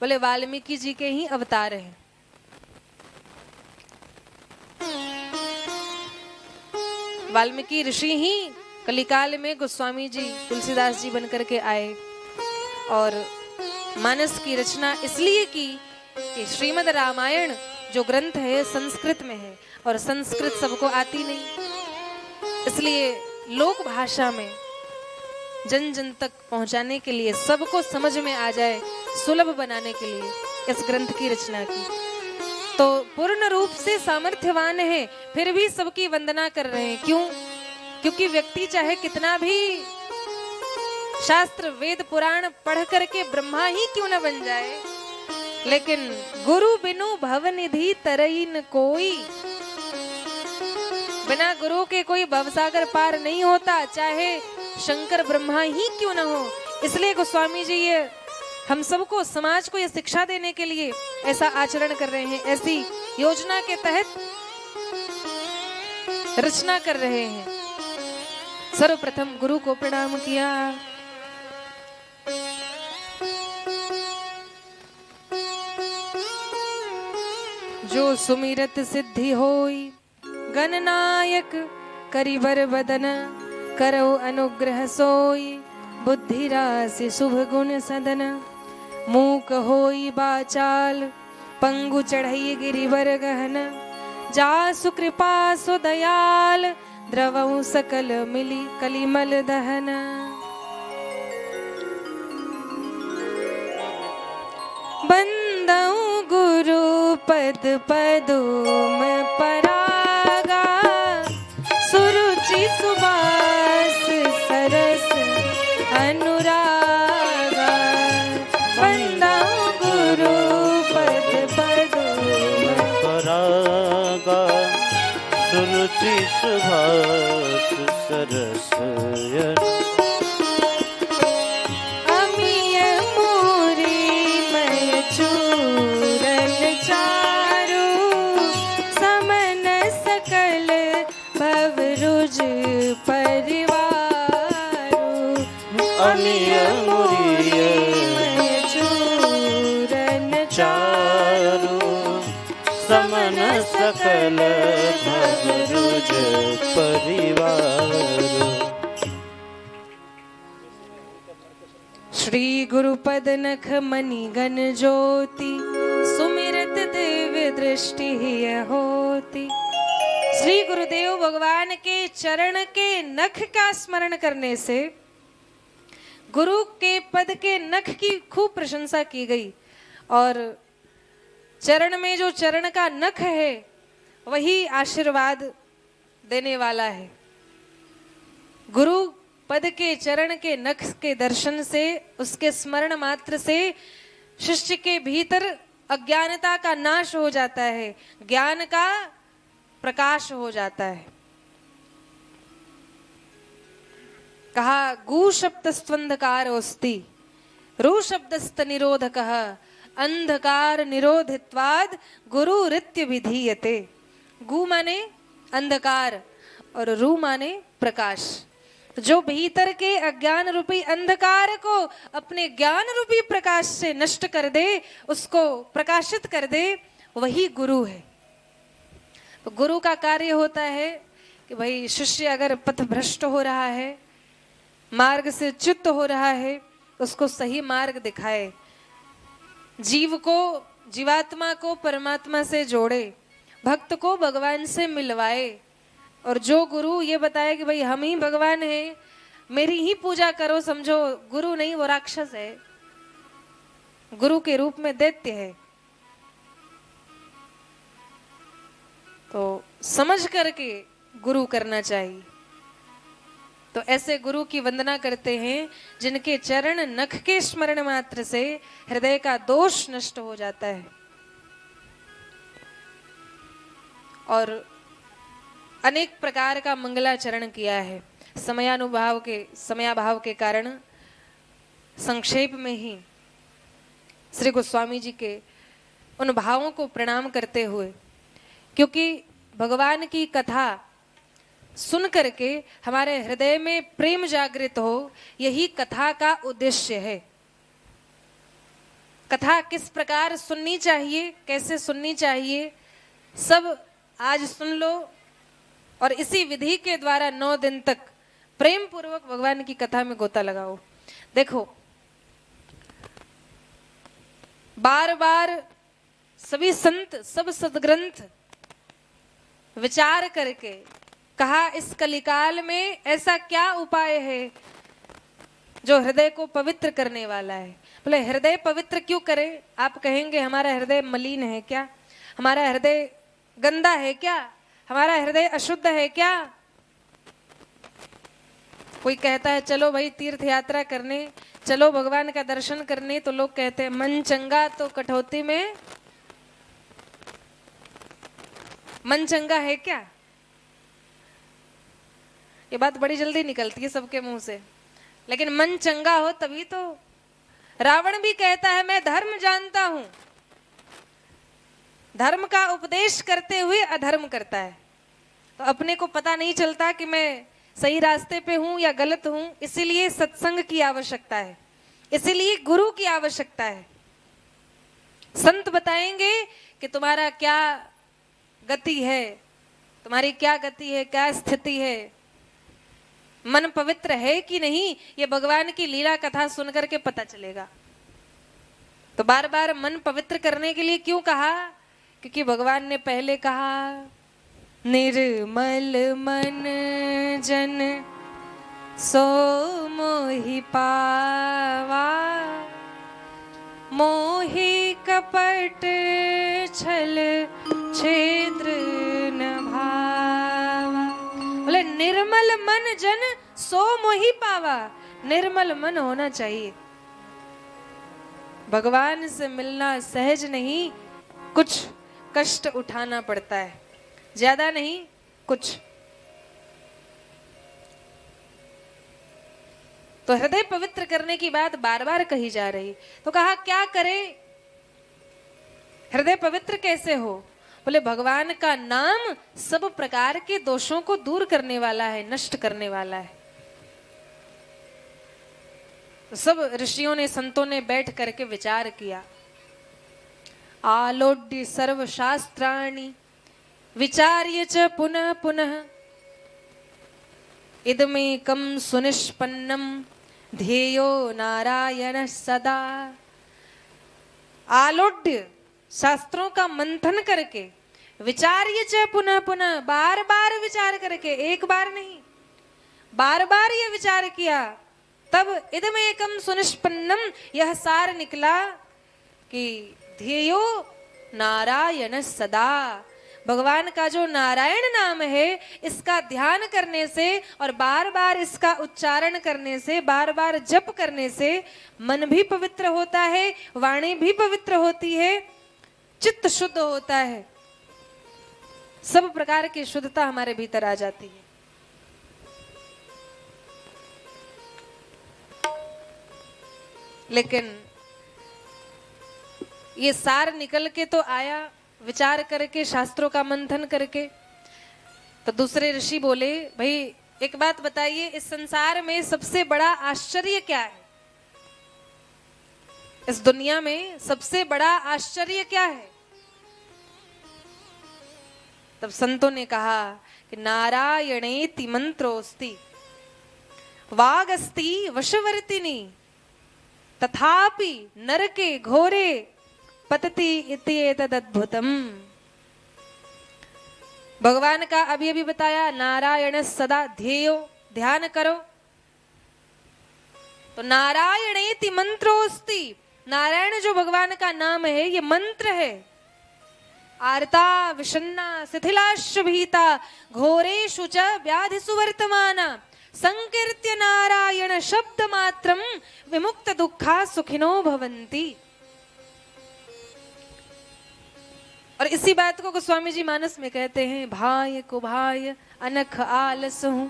बोले वाल्मीकि जी के ही अवतार हैं। वाल्मीकि ऋषि ही कलिकाल में गोस्वामी जी, तुलसीदास जी बनकर के आए और मानस की रचना इसलिए की कि श्रीमद् रामायण जो ग्रंथ है संस्कृत में है और संस्कृत सबको आती नहीं, इसलिए लोक भाषा में जन जन तक पहुंचाने के लिए, सबको समझ में आ जाए, सुलभ बनाने के लिए इस ग्रंथ की रचना की। तो पूर्ण रूप से सामर्थ्यवान है, फिर भी सबकी वंदना कर रहे हैं। क्यों? क्योंकि व्यक्ति चाहे कितना भी शास्त्र वेद पुराण पढ़ करके ब्रह्मा ही क्यों न बन जाए, लेकिन गुरु बिनु भवनिधि तरई न कोई, बिना गुरु के कोई भवसागर पार नहीं होता, चाहे शंकर ब्रह्मा ही क्यों न हो। इसलिए गोस्वामी जी ये हम सबको, समाज को ये शिक्षा देने के लिए ऐसा आचरण कर रहे हैं, ऐसी योजना के तहत रचना कर रहे हैं। सर्वप्रथम गुरु को प्रणाम किया। जो सुमिरत सिद्धि होई, गणनायक करिबर बदन, करो अनुग्रह सोई, बुद्धि राशि शुभ गुण सदन, मूक होई बाचाल, पंगु चढ़ई गिरिवर गहन, जासु कृपा सु दयाल, द्रवहु सकल मिली कलिमल दहन। बंदऊ गुरु पद पदुम परागा, सुरुचि सुबास सरस अनुरागा, बंदऊ गुरु पद पदुम परागा, सुरुचि सुबास सरस सकल भवरुज परिवार। श्री गुरुपद नख मणि गण ज्योति, सुमिरत दिव्य दृष्टि ही होती। श्री गुरुदेव भगवान के चरण के नख का स्मरण करने से गुरु के पद के नख की खूब प्रशंसा की गई। और चरण में जो चरण का नख है वही आशीर्वाद देने वाला है। गुरु पद के चरण के नख के दर्शन से, उसके स्मरण मात्र से शिष्य के भीतर अज्ञानता का नाश हो जाता है, ज्ञान का प्रकाश हो जाता है। कहा गु शब्दस्त्वंधकार अस्ति, रु शब्दस्त निरोधकः, अंधकार निरोधित्वाद गुरु रित्य विधीयते। गु माने अंधकार और रु माने प्रकाश। जो भीतर के अज्ञान रूपी अंधकार को अपने ज्ञान रूपी प्रकाश से नष्ट कर दे, उसको प्रकाशित कर दे, वही गुरु है। तो गुरु का कार्य होता है कि भाई शिष्य अगर पथ भ्रष्ट हो रहा है, मार्ग से च्युत हो रहा है उसको सही मार्ग दिखाए, जीव को, जीवात्मा को परमात्मा से जोड़े, भक्त को भगवान से मिलवाए। और जो गुरु ये बताए कि भाई हम ही भगवान हैं, मेरी ही पूजा करो, समझो गुरु नहीं वो राक्षस है, गुरु के रूप में दैत्य है। तो समझ करके गुरु करना चाहिए। तो ऐसे गुरु की वंदना करते हैं जिनके चरण नख के स्मरण मात्र से हृदय का दोष नष्ट हो जाता है। और अनेक प्रकार का मंगलाचरण किया है। समयाभाव के कारण संक्षेप में ही श्री गोस्वामी जी के उन भावों को प्रणाम करते हुए, क्योंकि भगवान की कथा सुन करके हमारे हृदय में प्रेम जागृत हो, यही कथा का उद्देश्य है। कथा किस प्रकार सुननी चाहिए, कैसे सुननी चाहिए, सब आज सुन लो और इसी विधि के द्वारा 9 दिन तक प्रेम पूर्वक भगवान की कथा में गोता लगाओ। देखो, बार बार सभी संत, सब सदग्रंथ विचार करके कहा इस कलिकाल में ऐसा क्या उपाय है जो हृदय को पवित्र करने वाला है। बोले हृदय पवित्र क्यों करे? आप कहेंगे हमारा हृदय मलिन है क्या, हमारा हृदय गंदा है क्या, हमारा हृदय अशुद्ध है क्या? कोई कहता है चलो भाई तीर्थ यात्रा करने, चलो भगवान का दर्शन करने, तो लोग कहते हैं मन चंगा तो कठौती में मन चंगा है क्या? ये बात बड़ी जल्दी निकलती है सबके मुंह से, लेकिन मन चंगा हो तभी तो। रावण भी कहता है मैं धर्म जानता हूं, धर्म का उपदेश करते हुए अधर्म करता है। तो अपने को पता नहीं चलता कि मैं सही रास्ते पे हूं या गलत हूं, इसीलिए सत्संग की आवश्यकता है, इसीलिए गुरु की आवश्यकता है। संत बताएंगे कि तुम्हारा क्या गति है, तुम्हारी क्या गति है, क्या स्थिति है, मन पवित्र है कि नहीं, ये भगवान की लीला कथा सुनकर के पता चलेगा। तो बार बार मन पवित्र करने के लिए क्यों कहा? क्योंकि भगवान ने पहले कहा निर्मल मन जन सो मोहि पावा, मोहि कपट छल छेद्र न भावा। बोले निर्मल मन जन सो मोहि पावा, निर्मल मन होना चाहिए। भगवान से मिलना सहज नहीं, कुछ कष्ट उठाना पड़ता है, ज्यादा नहीं कुछ। तो हृदय पवित्र करने की बात बार बार कही जा रही। तो कहा क्या करे, हृदय पवित्र कैसे हो? बोले भगवान का नाम सब प्रकार के दोषों को दूर करने वाला है, नष्ट करने वाला है। तो सब ऋषियों ने, संतों ने बैठ करके विचार किया। आलोड्य सर्व शास्त्राणि विचार्य च पुनः पुनः, इदमेकं सुनिष्पन्नं ध्येयो नारायण सदा। आलोड्य शास्त्रों का मंथन करके, विचार्य च पुनः पुनः, बार बार विचार करके, एक बार नहीं बार बार ये विचार किया, तब इदमेकं सुनिष्पन्नम, यह सार निकला कि ध्येयो नारायण सदा, भगवान का जो नारायण नाम है इसका ध्यान करने से और बार बार इसका उच्चारण करने से, बार बार जप करने से मन भी पवित्र होता है, वाणी भी पवित्र होती है, चित्त शुद्ध होता है, सब प्रकार की शुद्धता हमारे भीतर आ जाती है। लेकिन ये सार निकल के तो आया, विचार करके, शास्त्रों का मंथन करके। तो दूसरे ऋषि बोले भाई एक बात बताइए, इस संसार में सबसे बड़ा आश्चर्य क्या है? इस दुनिया में सबसे बड़ा आश्चर्य क्या है? तब संतों ने कहा कि नारायणेति मंत्रोस्ति, वाग अस्ति वशवर्तिनी तथापि नरके घोरे पतति इति एतदद्भुतम। भगवान का अभी अभी बताया नारायण सदा ध्येयो, ध्यान करो। तो नारायणेति मंत्रोस्ति, नारायण जो भगवान का नाम है ये मंत्र है। आर्ता विषन्ना शिथिलाश्च भीता घोरेषु च व्याधिषु वर्तमाना संकीर्त्य नारायण शब्द मात्रम विमुक्त दुखा सुखिनो भवन्ति। और इसी बात को गोस्वामी जी मानस में कहते हैं, भाय को भाय अनख आलस हूं,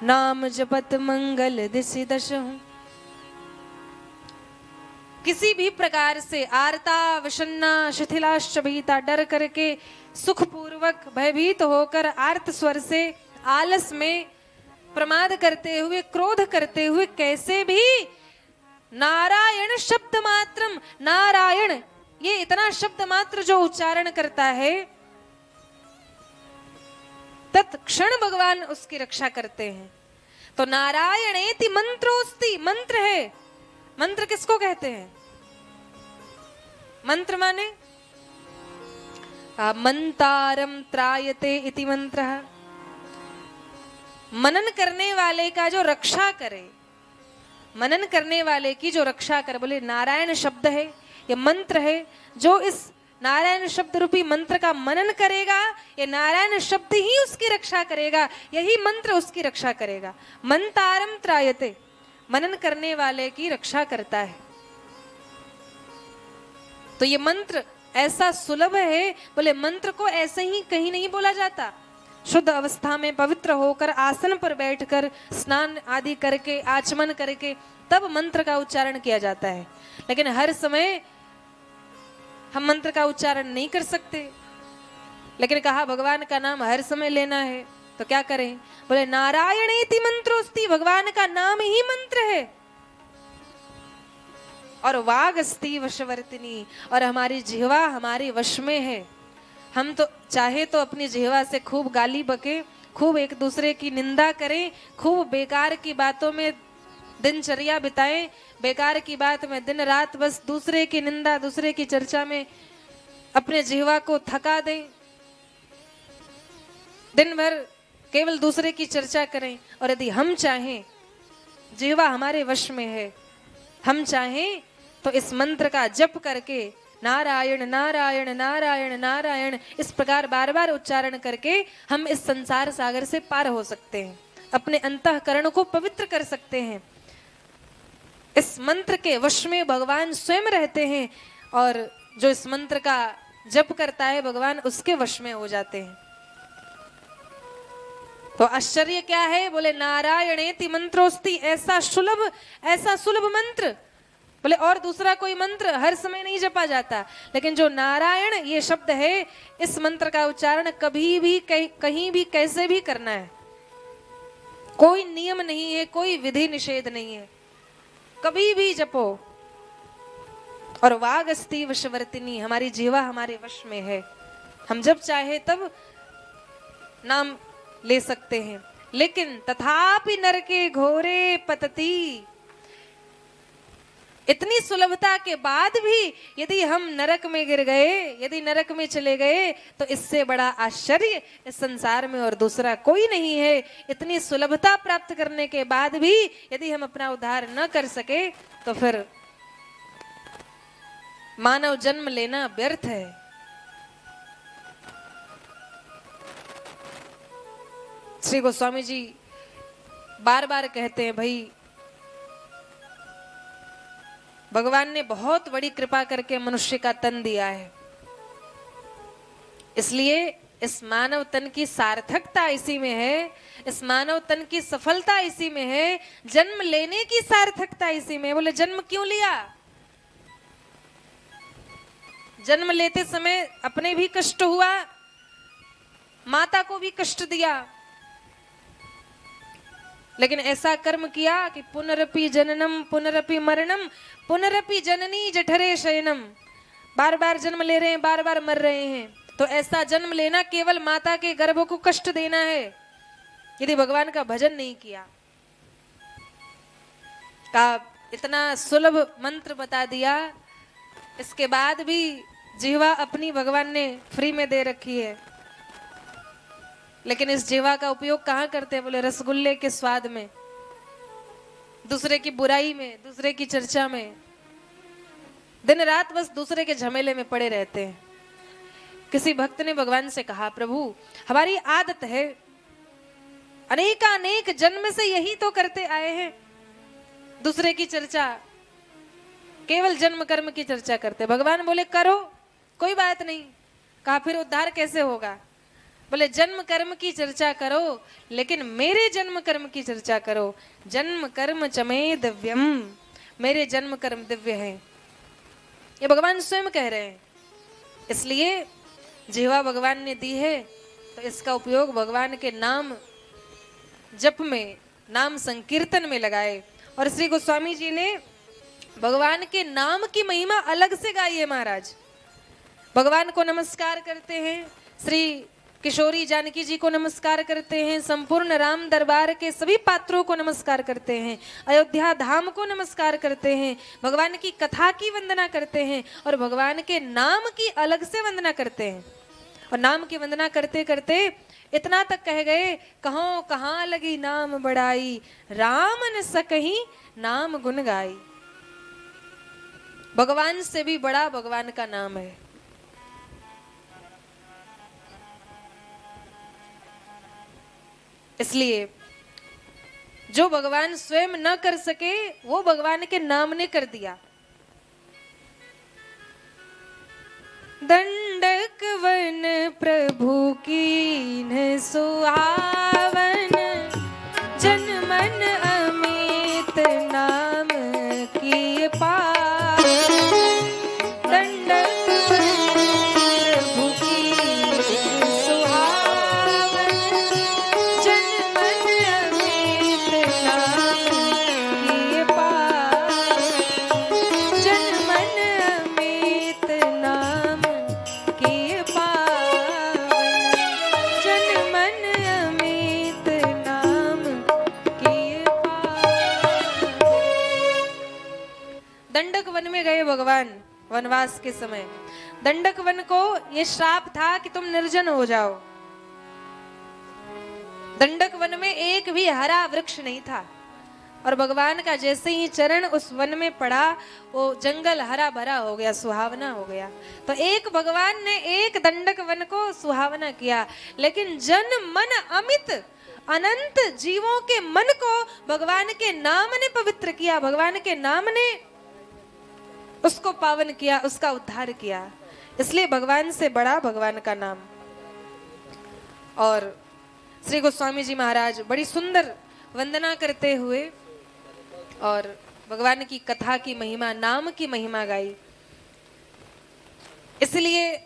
नाम जपत मंगल दिशि दश हूं। किसी भी प्रकार से आर्ता विषन्ना शिथिलाश्च भीता, डर करके सुखपूर्वक भयभीत होकर आर्त स्वर से आलस में प्रमाद करते हुए क्रोध करते हुए कैसे भी नारायण शब्द मात्रम, नारायण ये इतना शब्द मात्र जो उच्चारण करता है तत्क्षण भगवान उसकी रक्षा करते हैं। तो नारायणेति मंत्रोस्ति, मंत्र है। मंत्र किसको कहते हैं? मंत्र माने मंतारम त्रायते इति मंत्रः, मनन करने वाले का जो रक्षा करे, मनन करने वाले की जो रक्षा करे। बोले नारायण शब्द है, ये मंत्र है। जो इस नारायण शब्द रूपी मंत्र का मनन करेगा, ये नारायण शब्द ही उसकी रक्षा करेगा, यही मंत्र उसकी रक्षा करेगा। मंतारम त्रायते, मनन करने वाले की रक्षा करता है। तो ये मंत्र ऐसा सुलभ है, बोले मंत्र को ऐसे ही कहीं नहीं बोला जाता। शुद्ध अवस्था में पवित्र होकर आसन पर बैठकर स्नान आदि करके आचमन करके तब मंत्र का उच्चारण किया जाता है। लेकिन हर समय हम मंत्र का उच्चारण नहीं कर सकते। लेकिन कहा भगवान का नाम हर समय लेना है, तो क्या करें? बोले नारायणेति मंत्रोस्ति, भगवान का नाम ही मंत्र है। और वाग अस्ति वशवर्तिनी, और हमारी जिह्वा हमारे वश में है। हम तो चाहे तो अपनी जिह्वा से खूब गाली बके, खूब एक दूसरे की निंदा करें, खूब बेकार की बातों में दिनचर्या बिताएं, बेकार की बात में दिन रात बस दूसरे की निंदा, दूसरे की चर्चा में अपने जिह्वा को थका दें, दिन भर केवल दूसरे की चर्चा करें। और यदि हम चाहें, जिह्वा हमारे वश में है, हम चाहें तो इस मंत्र का जप करके नारायण नारायण नारायण नारायण इस प्रकार बार बार उच्चारण करके हम इस संसार सागर से पार हो सकते हैं, अपने अंतःकरण को पवित्र कर सकते हैं। इस मंत्र के वश में भगवान स्वयं रहते हैं, और जो इस मंत्र का जप करता है भगवान उसके वश में हो जाते हैं। तो आश्चर्य क्या है? बोले नारायणेति मंत्रोस्ति, ऐसा सुलभ मंत्र। बोले और दूसरा कोई मंत्र हर समय नहीं जपा जाता, लेकिन जो नारायण ये शब्द है, इस मंत्र का उच्चारण कभी भी कहीं भी कैसे भी करना है। कोई नियम नहीं है, कोई विधि निषेध नहीं है, कभी भी जपो। और वाग अस्ति वशवर्तिनी, हमारी जीवा हमारे वश में है, हम जब चाहे तब नाम ले सकते हैं। लेकिन तथापि नरके घोरे पतति, इतनी सुलभता के बाद भी यदि हम नरक में गिर गए, यदि नरक में चले गए, तो इससे बड़ा आश्चर्य इस संसार में और दूसरा कोई नहीं है। इतनी सुलभता प्राप्त करने के बाद भी यदि हम अपना उद्धार न कर सके, तो फिर मानव जन्म लेना व्यर्थ है। श्री गोस्वामी जी बार बार कहते हैं, भाई भगवान ने बहुत बड़ी कृपा करके मनुष्य का तन दिया है, इसलिए इस मानव तन की सार्थकता इसी में है, इस मानव तन की सफलता इसी में है, जन्म लेने की सार्थकता इसी में। बोले जन्म क्यों लिया? जन्म लेते समय अपने भी कष्ट हुआ, माता को भी कष्ट दिया, लेकिन ऐसा कर्म किया कि पुनरपि जननम पुनरपि मरणम पुनरपि जननी जठरे शयनम, बार बार जन्म ले रहे हैं, बार बार मर रहे हैं। तो ऐसा जन्म लेना केवल माता के गर्भ को कष्ट देना है, यदि भगवान का भजन नहीं किया। का इतना सुलभ मंत्र बता दिया, इसके बाद भी जिह्वा अपनी भगवान ने फ्री में दे रखी है, लेकिन इस जिह्वा का उपयोग कहाँ करते हैं? बोले रसगुल्ले के स्वाद में, दूसरे की बुराई में, दूसरे की चर्चा में, दिन रात बस दूसरे के झमेले में पड़े रहते हैं। किसी भक्त ने भगवान से कहा, प्रभु हमारी आदत है, अनेक जन्म से यही तो करते आए हैं, दूसरे की चर्चा, केवल जन्म कर्म की चर्चा करते। भगवान बोले करो, कोई बात नहीं। कहा फिर उद्धार कैसे होगा? बोले जन्म कर्म की चर्चा करो, लेकिन मेरे जन्म कर्म की चर्चा करो। जन्म कर्म चमे दिव्यम, मेरे जन्म कर्म दिव्य है, ये भगवान स्वयं कह रहे हैं। इसलिए जिह्वा भगवान ने दी है, तो इसका उपयोग भगवान के नाम जप में, नाम संकीर्तन में लगाए। और श्री गोस्वामी जी ने भगवान के नाम की महिमा अलग से गाई है महाराज। भगवान को नमस्कार करते हैं, श्री किशोरी जानकी जी को नमस्कार करते हैं, संपूर्ण राम दरबार के सभी पात्रों को नमस्कार करते हैं, अयोध्या धाम को नमस्कार करते हैं, भगवान की कथा की वंदना करते हैं और भगवान के नाम की अलग से वंदना करते हैं। और नाम की वंदना करते करते इतना तक कह गए, कहो कहाँ लगी नाम बड़ाई, राम न सकहीं नाम गुण गाई। भगवान से भी बड़ा भगवान का नाम है। इसलिए जो भगवान स्वयं न कर सके वो भगवान के नाम ने कर दिया। दंडक वन प्रभु कीन सुहावन, जन मन अमित नाम की पावन। दंडक वन प्रभु कीन सुहावन, जन मन अमित नाम की पावन। जन मन अमित नाम की पावन, जन मन अमित नाम की पावन। दंडक वन में गए भगवान वनवास के समय। दंडक वन को यह श्राप था कि तुम निर्जन हो जाओ। दंडक वन में एक भी हरा वृक्ष नहीं था, और भगवान का जैसे ही चरण उस वन में पड़ा, वो जंगल हरा भरा हो गया, सुहावना हो गया। तो एक भगवान ने एक दंडक वन को सुहावना किया, लेकिन जन मन अमित, अनंत जीवों के मन को भगवान के नाम ने पवित्र किया, भगवान के नाम ने उसको पावन किया, उसका उद्धार किया। इसलिए भगवान से बड़ा भगवान का नाम। और श्री गोस्वामी जी महाराज बड़ी सुंदर वंदना करते हुए और भगवान की कथा की महिमा, नाम की महिमा गाई। इसलिए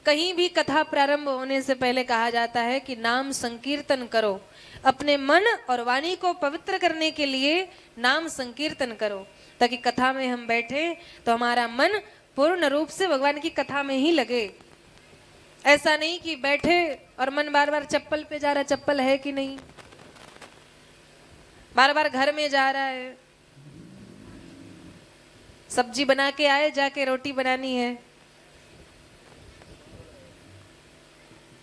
कहीं भी कथा प्रारंभ होने से पहले कहा जाता है कि नाम संकीर्तन करो। अपने मन और वाणी को पवित्र करने के लिए नाम संकीर्तन करो, ताकि कथा में हम बैठे तो हमारा मन पूर्ण रूप से भगवान की कथा में ही लगे। ऐसा नहीं कि बैठे और मन बार बार चप्पल पे जा रहा है, चप्पल है कि नहीं, बार बार घर में जा रहा है, सब्जी बना के आए, जाके रोटी बनानी है,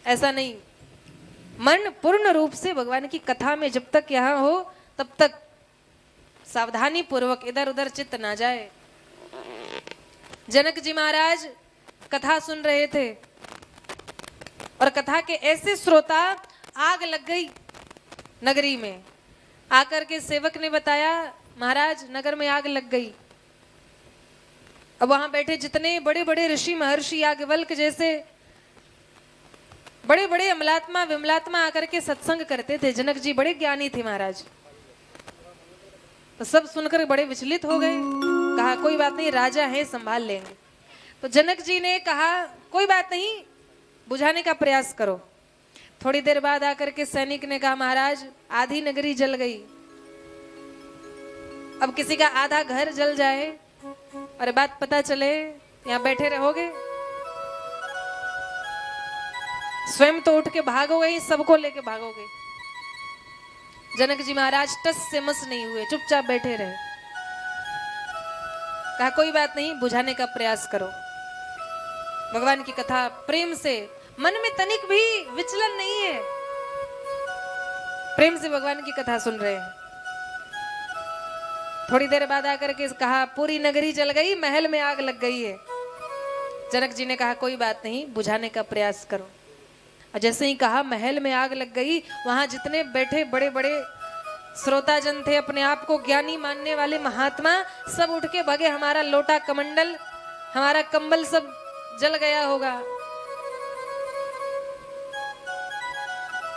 ऐसा नहीं। मन पूर्ण रूप से भगवान की कथा में जब तक यहाँ हो तब तक सावधानी पूर्वक इधर उधर चित्त ना जाए। जनक जी महाराज कथा सुन रहे थे और कथा के ऐसे श्रोता, आग लग गई नगरी में। आकर के सेवक ने बताया, महाराज नगर में आग लग गई। अब वहां बैठे जितने बड़े बड़े ऋषि महर्षि, याज्ञवल्क्य जैसे बड़े बड़े अमलात्मा विमलात्मा आकर के सत्संग करते थे। जनक जी बड़े ज्ञानी थे महाराज, तो सब सुनकर बड़े विचलित हो गए। कहा कोई बात नहीं, राजा है, संभाल लेंगे। तो जनक जी ने कहा कोई बात नहीं, बुझाने का प्रयास करो। थोड़ी देर बाद आकर के सैनिक ने कहा, महाराज आधी नगरी जल गई, अब किसी का आधा घर जल जाए और बात पता चले, यहाँ बैठे रहोगे? स्वयं तो उठ के भागोगे ही, सबको लेके भागोगे। जनक जी महाराज टस से मस नहीं हुए, चुपचाप बैठे रहे। कहा कोई बात नहीं, बुझाने का प्रयास करो। भगवान की कथा प्रेम से, मन में तनिक भी विचलन नहीं है, प्रेम से भगवान की कथा सुन रहे हैं। थोड़ी देर बाद आकर के कहा पूरी नगरी जल गई, महल में आग लग गई है। जनक जी ने कहा कोई बात नहीं, बुझाने का प्रयास करो। और जैसे ही कहा महल में आग लग गई, वहां जितने बैठे बड़े बड़े श्रोताजन थे, अपने आप को ज्ञानी मानने वाले महात्मा, सब उठ के भागे। हमारा लोटा कमंडल, हमारा कंबल सब जल गया होगा।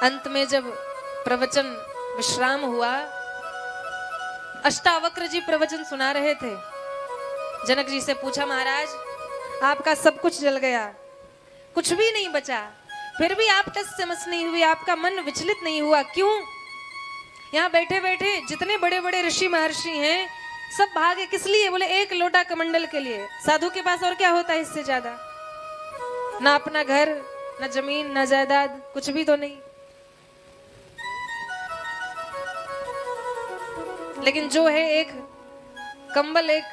अंत में जब प्रवचन विश्राम हुआ, अष्टावक्र जी प्रवचन सुना रहे थे। जनक जी से पूछा महाराज आपका सब कुछ जल गया, कुछ भी नहीं बचा, फिर भी आप टस से मस नहीं हुए, आपका मन विचलित नहीं हुआ, क्यों? यहाँ बैठे बैठे जितने बड़े बड़े ऋषि महर्षि हैं सब भागे, किस लिए? बोले एक लोटा कमंडल के लिए। साधु के पास और क्या होता है इससे ज्यादा? ना अपना घर, ना जमीन, ना जायदाद, कुछ भी तो नहीं। लेकिन जो है एक कंबल, एक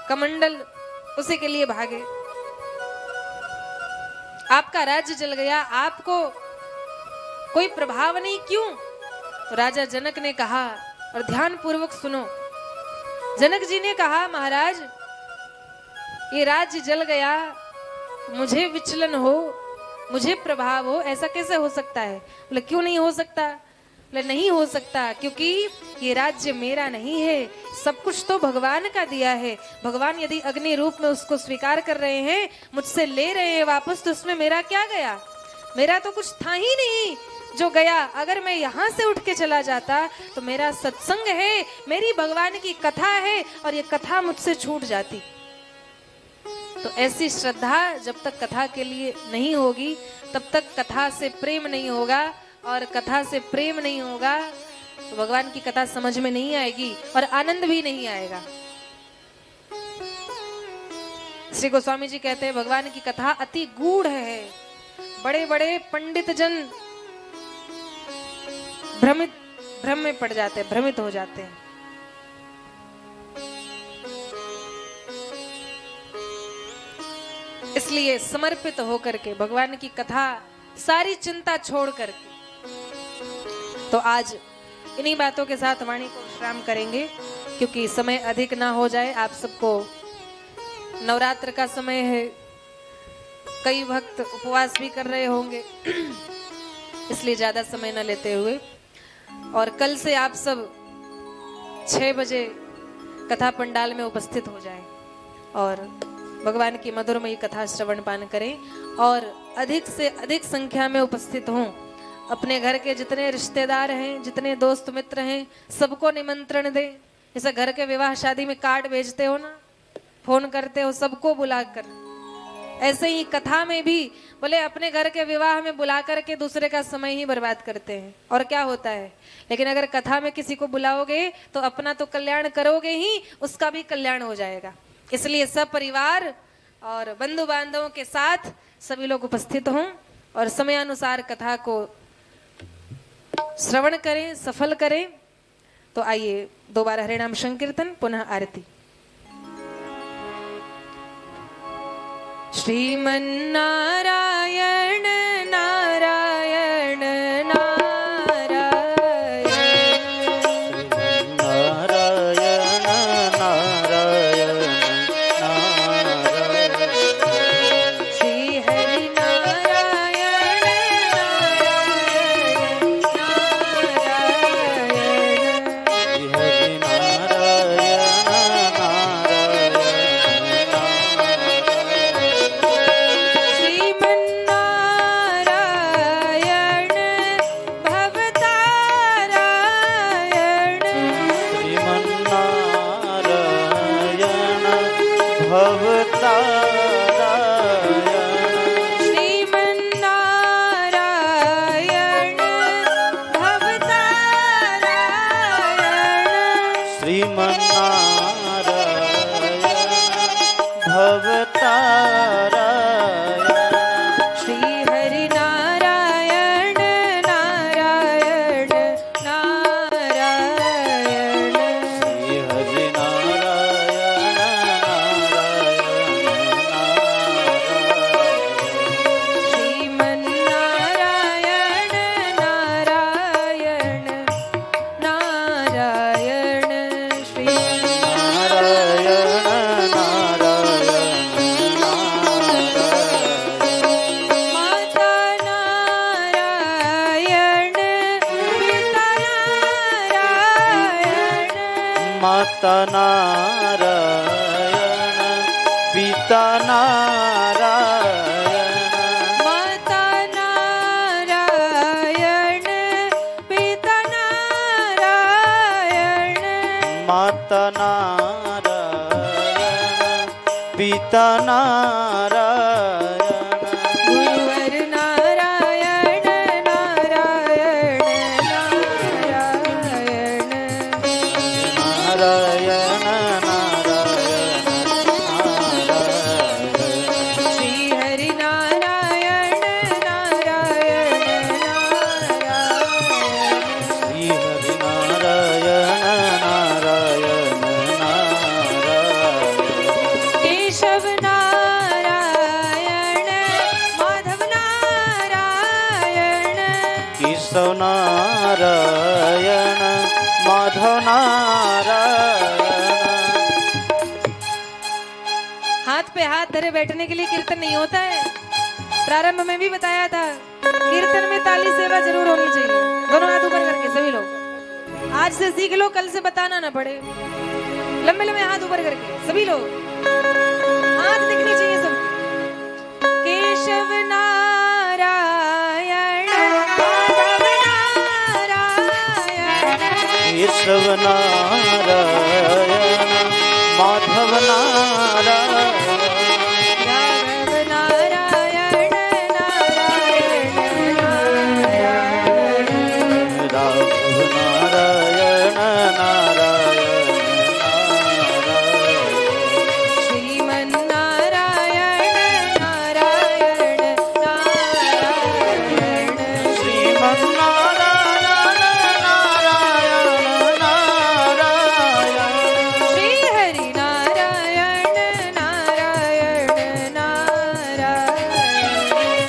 कमंडल, उसी के लिए भागे। आपका राज्य जल गया, आपको कोई प्रभाव नहीं, क्यों? तो राजा जनक ने कहा, और ध्यान पूर्वक सुनो। जनक जी ने कहा महाराज ये राज्य जल गया, मुझे विचलन हो, मुझे प्रभाव हो, ऐसा कैसे हो सकता है? बोले क्यों नहीं हो सकता? बोले नहीं हो सकता, क्योंकि ये राज्य मेरा नहीं है, सब कुछ तो भगवान का दिया है। भगवान यदि अग्नि रूप में उसको स्वीकार कर रहे हैं, मुझसे ले रहे हैं वापस, तो उसमें मेरा क्या गया? मेरा तो कुछ था ही नहीं जो गया। अगर मैं यहाँ से उठ के चला जाता तो मेरा सत्संग है, मेरी भगवान की कथा है, और ये कथा मुझसे छूट जाती। तो ऐसी श्रद्धा जब तक कथा के लिए नहीं होगी, तब तक कथा से प्रेम नहीं होगा, और कथा से प्रेम नहीं होगा तो भगवान की कथा समझ में नहीं आएगी और आनंद भी नहीं आएगा। श्री गोस्वामी जी कहते हैं भगवान की कथा अति गूढ़ है, बड़े बड़े पंडित जन भ्रम में पड़ जाते हैं, भ्रमित हो जाते हैं। इसलिए समर्पित होकर के भगवान की कथा, सारी चिंता छोड़ करके, तो आज इन्हीं बातों के साथ वाणी को विश्राम करेंगे, क्योंकि समय अधिक ना हो जाए। आप सबको नवरात्र का समय है, कई भक्त उपवास भी कर रहे होंगे, इसलिए ज्यादा समय न लेते हुए, और कल से आप सब 6 बजे कथा पंडाल में उपस्थित हो जाएं और भगवान की मधुरमयी कथा श्रवण पान करें, और अधिक से अधिक संख्या में उपस्थित हों। अपने घर के जितने रिश्तेदार हैं, जितने दोस्त मित्र हैं, सबको निमंत्रण दें। जैसे घर के विवाह शादी में कार्ड भेजते हो ना, फोन करते हो, सबको बुलाकर, ऐसे ही कथा में भी बोले अपने घर के विवाह में बुला करके दूसरे का समय ही बर्बाद करते हैं, और क्या होता है? लेकिन अगर कथा में किसी को बुलाओगे तो अपना तो कल्याण करोगे ही, उसका भी कल्याण हो जाएगा। इसलिए सब परिवार और बंधु बांधवों के साथ सभी लोग उपस्थित हों और समयानुसार कथा को श्रवण करें, सफल करें। तो आइए दोबारा हरिनाम संकीर्तन, पुनः आरती। श्रीमन्नारायण नारायण श्रीमन माता नारायण पिता नारायण, माता नारायण पिता नारायण, माता नारायण पिता नारायण, गुरुवर नारायण नारायण नारायण, नारायण नारायण नारायण, श्री हरि नारायण नारायण नारायण, श्री हरि नारायण नारायण नारायण, केशव नारायण माधव नारायण, केशव नारायण माधव नारायण। हाथ पे हाथ धरे बैठने के लिए कीर्तन नहीं होता है। प्रारंभ में भी बताया था, कीर्तन में ताली सेवा जरूर होनी चाहिए। दोनों हाथ ऊपर करके सभी लोग आज से सीख लो, कल से बताना ना पड़े। लंबे लंबे हाथ ऊपर करके सभी लोग, हाथ दिखने चाहिए सबके। केशव नारायण माधव नारायण, केशव नारायण माधव नारायण, राघव नारायण नारायण नारायण, राघव नारायण नारायण नारायण, श्रीमन नारायण नारायण नारायण, श्रीमन नारायण नारायण नारायण, श्री हरि नारायण नारायण नारायण,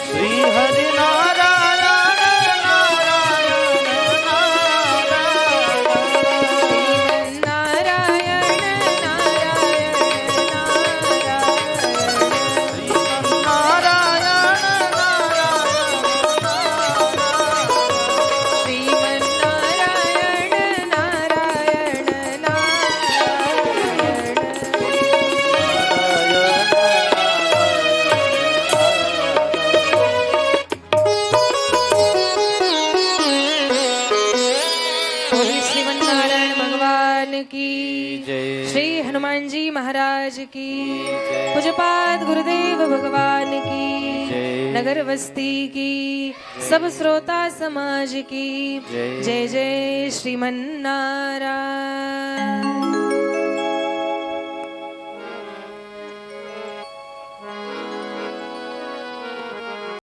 श्री हरि नारायण नारायण नारायण, श्रीमन नारायण नारायण नारायण, श्रीमन नारायण नारायण श्रीमन नारायण नारायण, बोलिए श्रीमन नारायण भगवान की जय। श्री हनुमान जी महाराज की पूज्यपाद गुरुदेव भगवान की जय। नगर बस्ती की सब श्रोता समाज की जय। जय जय श्रीमन नारायण।